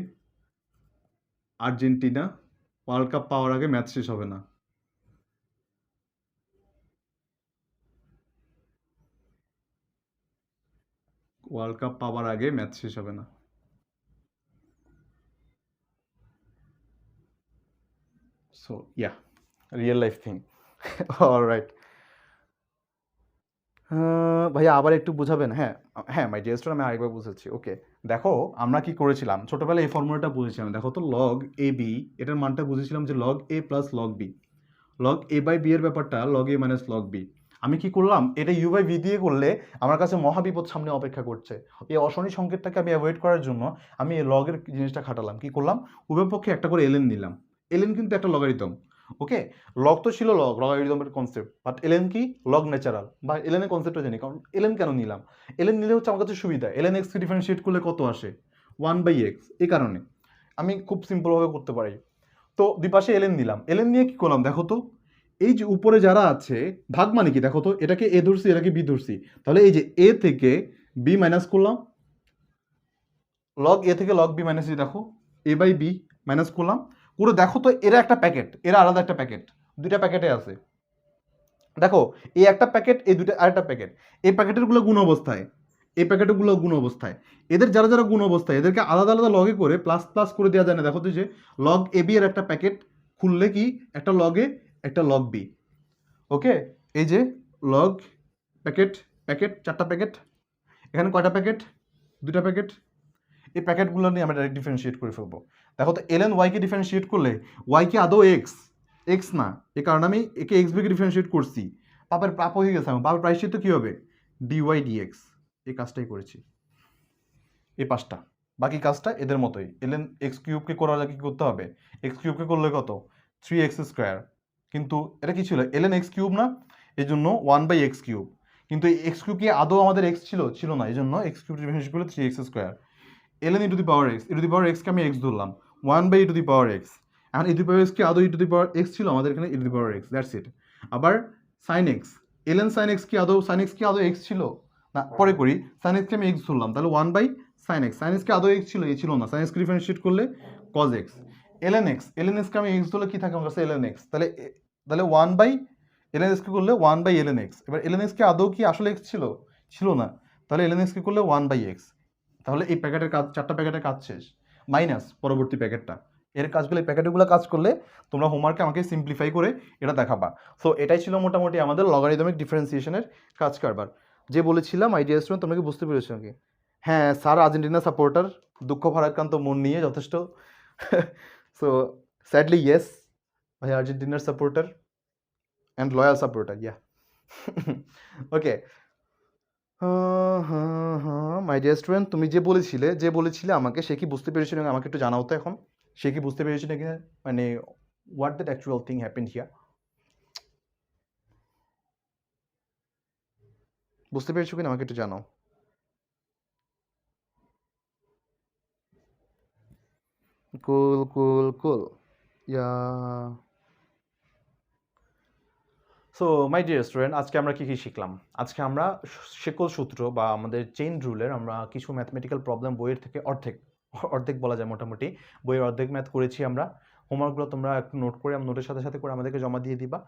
আর্জেন্টিনা ওয়ার্ল্ড কাপ পাওয়ার আগে ম্যাচ শেষ হবে না। ওয়ার্ল্ড কাপ পাওয়ার আগে ম্যাচ শেষ হবে না। So yeah, real life thing. Alright. ভাইয়া আবার একটু বোঝাবেন? হ্যাঁ, হ্যাঁ মাই ডিয়ার স্টুডেন্ট, আমি আরেকবার বুঝাচ্ছি। ওকে, দেখো আমরা কি করেছিলাম ছোটবেলায়, এই ফর্মুলাটা বুঝেছিলাম। দেখো তো লগ এ বি, এটার মানটা বুঝেছিলাম যে log a plus log b. Log a by b এর ব্যাপারটা log a minus log b. আমি কি করলাম, এটা ইউ বাই ভি দিয়ে করলে আমার কাছে মহাবিপদ সামনে অপেক্ষা করছে। এই অশনি সংকেতটাকে আমি অ্যাভয়েড করার জন্য আমি এই লগের জিনিসটা খাটালাম। কি করলাম, উভয় পক্ষে একটা করে এলএন নিলাম। এলএন কিন্তু একটা লগারিদম। ওকে, লগ তো ছিল লগারিদমের কনসেপ্ট, বাট এলএন কি, লগ ন্যাচারাল বা এলএনের কনসেপ্টটা জানি। কারণ এলএন কেন নিলাম, এলএন নিলে হচ্ছে আমার কাছে সুবিধা। এলএন এক্সকে ডিফারেন্সিয়েট করলে কত আসে, 1/x। এই কারণে আমি খুব সিম্পলভাবে করতে পারি। তো দুই পাশে এলএন দিলাম। এলএন নিয়ে কি করলাম দেখো তো, এই যে উপরে যারা আছে ভাগ মানে কি দেখো তো, এটাকে এ ধরছি এটাকে বি ধরছি, তাহলে এই যে এ থেকে বি মাইনাস করলাম, লগ এ থেকে লগ বি মাইনাস, দেখো এ বাই বি মাইনাস করলাম করে। দেখো তো এরা একটা প্যাকেট, এরা আলাদা একটা প্যাকেট, দুইটা প্যাকেটে আছে। দেখো এই একটা প্যাকেট, এই দুইটা আরেকটা প্যাকেট। এই প্যাকেটের গুলো গুণ অবস্থায়, এই প্যাকেটের গুলো গুণ অবস্থায়। এদের যারা যারা গুণ অবস্থায় এদেরকে আলাদা আলাদা লগে করে প্লাস প্লাস করে দেওয়া যায় না। দেখো তো যে লগ এ বি এর একটা প্যাকেট খুললে কি, একটা লগে একটা লগ বি। ওকে, এই যে লগ প্যাকেট, প্যাকেট চারটা প্যাকেট, এখানে কয়টা প্যাকেট, দুটা প্যাকেট। এই প্যাকেটগুলো নিয়ে আমরা ডাইরেক্ট ডিফারেন্সিয়েট করে ফেলবো। দেখো তো এলএন ওয়াইকে ডিফারেন্সিয়েট করলে ওয়াই কি আদৌ এক্স, এক্স না। এই কারণে আমি একে এক্স বিকে ডিফারেন্সিয়েট করছি, পাপের প্রাপ হয়ে গেছে। আমার পাপের প্রায়শ্চিত্ত কী হবে, ডিওয়াই ডিএক্স। এই কাজটাই করেছি, এই পাঁচটা। বাকি কাজটা এদের মতোই। এলএন এক্স কিউবকে করার আগে কী করতে হবে, এক্স কিউবকে করলে কত, 3x স্কোয়ার। কিন্তু এটা কি ছিল, এলএন এক্স কিউব না, এই জন্য 1/x কিউব। কিন্তু এই এক্স কিউব কি আদৌ আমাদের এক্স ছিল, ছিল না। এই জন্য এক্স কিউব ডিফারেন্সিয়েট করলে 3x square. Ln e to the power x, e to the power এক্সকে আমি এক্স ধরলাম, 1/e two the power x. এখন ই টু দি পাওয়ার এক্স কি আদৌ ই টু দি পাওয়ার এক্স ছিল, আমাদের এখানে e to the power x, that's it. আবার sine x, LN sine x কি আদৌ, সাইন এক্স কি আদৌ এক্স ছিল না, পরে করি। সাইন এক্সকে আমি এক্স ধরলাম, তাহলে 1/sin এক্স। সাইন এক্স কি আদৌ এক্স ছিল, এ ছিল না। সাইন এক্সকে ডিফারেন্সিয়েট করলে cos x. LN x, ln এক্সকে আমি এক্স ধরলে কি থাকে আমার কাছে, এলএন এক্স। তাহলে তাহলে 1/ln এক্সকে করলে 1/ln এক্স। এবার এলএন এক্স কি আদৌ কি আসলে এক্স ছিল, ছিল না। তাহলে এলএন এক্সকে করলে 1/x। তাহলে এই প্যাকেটের কাজ, চারটা প্যাকেটের কাজ শেষ। মাইনাস পরবর্তী প্যাকেটটা, এর কাজগুলো, এই প্যাকেটগুলো কাজ করলে তোমরা হোমওয়ার্কে আমাকে সিম্পলিফাই করে এটা দেখাবা। সো এটাই ছিল মোটামুটি আমাদের লগারিদমিক ডিফারেন্সিয়েশনের কাজ কারবার। যে বলেছিলাম আইডিয়া স্টুডেন্ট, তোমরা কি বুঝতে পেরেছো নাকি? হ্যাঁ স্যার আর্জেন্টিনা সাপোর্টার, দুঃখ ভারাক্রান্ত মন নিয়ে যথেষ্ট। সো স্যাডলি ইয়েস, ভাই আর্জেন্টিনার supporter and loyal supporter, yeah. Okay, my dear student, তুমি যে বলেছিলে আমাকে, সে কি বুঝতে পেরেছিল আমাকে একটু জানাও তো এখন। সে কি বুঝতে পেরেছিল নাকি, মানে what that actual thing happened here. বুঝতে পেরেছো কিনা আমাকে একটু জানাও। কুল কুল কুল, ইয়া। সো মাই ডিয়ার স্টুডেন্ট, আজকে আমরা কী কী শিখলাম? আজকে আমরা শেকল সূত্র বা আমাদের চেইন রুলের আমরা কিছু ম্যাথমেটিক্যাল প্রবলেম বইয়ের থেকে অর্ধেক, অর্ধেক বলা যায় মোটামুটি, বইয়ের অর্ধেক ম্যাথ করেছি আমরা। হোমওয়ার্কগুলো তোমরা একটু নোট করে, নোটের সাথে সাথে করে আমাদেরকে জমা দিয়ে দিবা।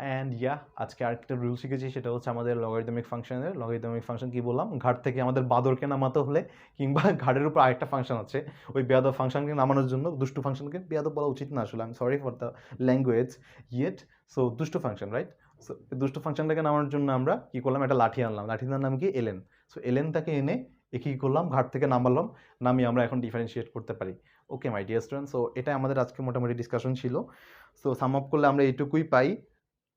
অ্যান্ড ইয়া, আজকে আরেকটা রুল শিখেছি, সেটা হচ্ছে আমাদের লগারিদমিক ফাংশনের। লগারিদমিক ফাংশন কি বললাম, ঘাট থেকে আমাদের বাদরকে নামাতে হলে, কিংবা ঘাটের উপর আরেকটা ফাংশন আছে, ওই বেয়াদব ফাংশনকে নামানোর জন্য, দুষ্টু ফাংশনকে বেয়াদব বলা উচিত না আসলে, I am sorry for the language yet. So দুষ্টু ফাংশন, রাইট? সো দুষ্টু ফাংশনটাকে নামানোর জন্য আমরা কী করলাম, একটা লাঠি আনলাম, লাঠিটার নাম কি, এলেন। সো এলেনটাকে এনে কী করলাম, ঘাট থেকে নামালাম, নামিয়ে আমরা এখন ডিফারেন্সিয়েট করতে পারি। ওকে মাই ডিয়ার স্টুডেন্ট, সো এটা আমাদের আজকে মোটামুটি ডিসকাশন ছিল। সো সাম আপ করলে আমরা এইটুকুই পাই।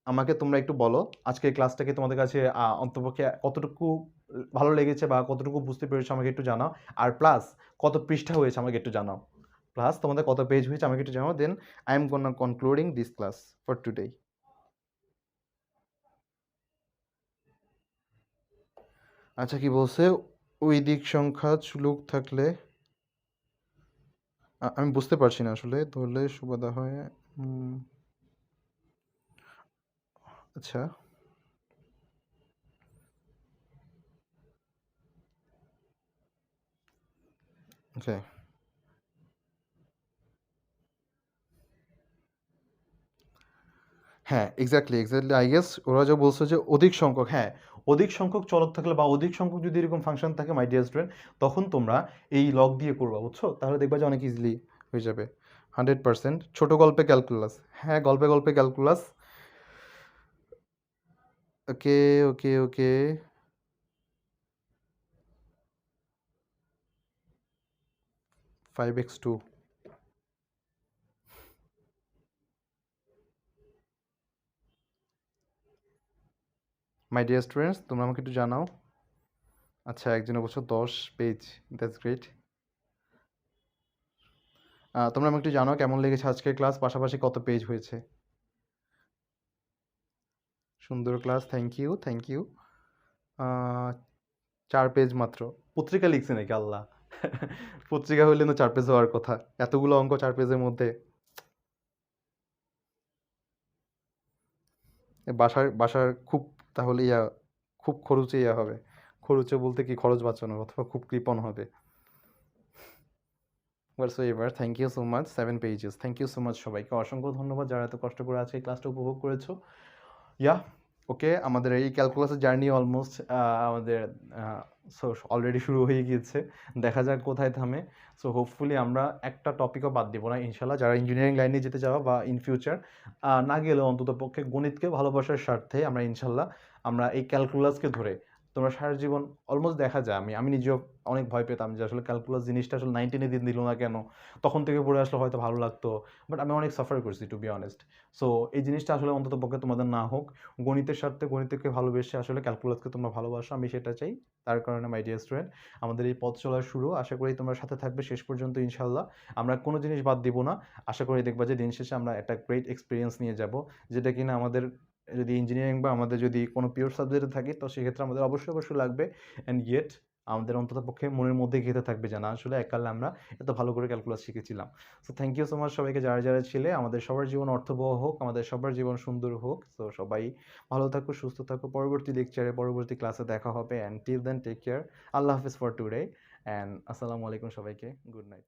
আমাকে তোমরা একটু বলো আজকের ক্লাসটাকে তোমাদের কাছে অন্তপক্ষে কতটুকু ভালো লেগেছে বা কতটুকু বুঝতে পেরেছো আমাকে একটু জানাও। আর প্লাস কত পৃষ্ঠা হয়েছে আমাকে একটু জানাও। প্লাস তোমাদের কত পেজ হয়েছে আমাকে একটু জানাও। Then I am gonna concluding this class for today. আচ্ছা কি বলছে, ওই দিক সংখ্যা চুলুক থাকলে আমি বুঝতে পারছি না আসলে ধরলে সুবাদা হয়। উম, আচ্ছা, ওকে। হ্যাঁ, এক্সাক্টলি আই গেস ওরা যে বলছে যে অধিক সংখ্যক, হ্যাঁ, অধিক সংখ্যক চলক থাকলে বা অধিক সংখ্যক যদি এরকম ফাংশন থাকে মাই ডিয়ার স্টুডেন্ট, তখন তোমরা এই লগ দিয়ে করবা, বুঝছো? তাহলে দেখবা যে অনেক ইজিলি হয়ে যাবে। 100% ছোট গল্পে ক্যালকুলাস, হ্যাঁ, গল্পে গল্পে calculus. Okay, okay, okay. 5x2। My dear students, তোমরা আমাকে একটু জানাও। আচ্ছা, একজনে বলছো 10 পেজ, দ্যাটস গ্রেট। তোমরা আমাকে একটু জানাও কেমন লেগেছে আজকের ক্লাস, পাশাপাশি কত পেজ হয়েছে। সুন্দর class, thank you, thank you. 4 page মাত্র? পত্রিকা লিখছে নাকি আল্লাহ! পত্রিকা হইলে তো 4 পেজ হওয়ার কথা, এতগুলো অঙ্ক 4 পেজের মধ্যে। বাসার বাসার খুব, তাহলে খুব খরচে হবে। খরচে বলতে কি, খরচ বাঁচানোর অথবা খুব কৃপণ হবে। Whatsoever, thank you so much, 7 pages, thank you so much. সবাইকে অসংখ্য ধন্যবাদ যারা এত কষ্ট করে আজকে ক্লাসটা উপভোগ করেছো। ইয়া, ওকে, আমাদের এই ক্যালকুলাসের জার্নি অলমোস্ট আমাদের অলরেডি শুরু হয়ে গিয়েছে। দেখা যাক কোথায় থামে। সো হোপফুলি আমরা একটা টপিকও বাদ দিব না ইনশাল্লাহ, যারা ইঞ্জিনিয়ারিং লাইনে যেতে চাও বা ইন ফিউচার না গেলেও অন্তত পক্ষে গণিতকে ভালোবাসার স্বার্থে আমরা ইনশাল্লাহ আমরা এই ক্যালকুলাসকে ধরে তোমরা সারা জীবন, অলমোস্ট দেখা যায় আমি আমি নিজেও অনেক ভয় পেতাম যে আসলে ক্যালকুলাস জিনিসটা আসলে 19-এ দিন দিল না কেন, তখন থেকে পড়ে আসলে হয়তো ভালো লাগতো। বাট আমি অনেক সাফার করছি টু বি অনেস্ট। সো এই জিনিসটা আসলে অন্তত পক্ষে তোমাদের না হোক। গণিতের স্বার্থে গণিতকে ভালোবেসে আসলে ক্যালকুলাসকে তোমরা ভালোবাসো, আমি সেটা চাই। তার কারণে মাই ডিয়ার স্টুডেন্ট, আমাদের এই পথ চলার শুরু, আশা করি তোমরা সাথে থাকবে শেষ পর্যন্ত ইনশাল্লাহ। আমরা কোনো জিনিস বাদ দিব না। আশা করি দেখবা যে দিন শেষে আমরা একটা গ্রেট এক্সপিরিয়েন্স নিয়ে যাব, যেটা কিনা আমাদের যদি ইঞ্জিনিয়ারিং বা আমাদের যদি কোনো পিওর সাবজেক্টে থাকি তো সেক্ষেত্রে আমাদের অবশ্যই অবশ্যই লাগবে। অ্যান্ড ইয়েট আমাদের অন্তত পক্ষে মনের মধ্যে গেঁথে থাকবে যে না আসলে এককালে আমরা এত ভালো করে ক্যালকুলাস শিখেছিলাম। So thank you so much সবাইকে, যারা যারা ছিলে। আমাদের সবার জীবন অর্থবহ হোক, আমাদের সবার জীবন সুন্দর হোক। সো সবাই ভালো থাকো, সুস্থ থাকো। পরবর্তী লেকচারে, পরবর্তী ক্লাসে দেখা হবে। And till then take care. আল্লাহ হাফিজ ফর টুডে, অ্যান্ড আসসালামু আলাইকুম সবাইকে। Good night.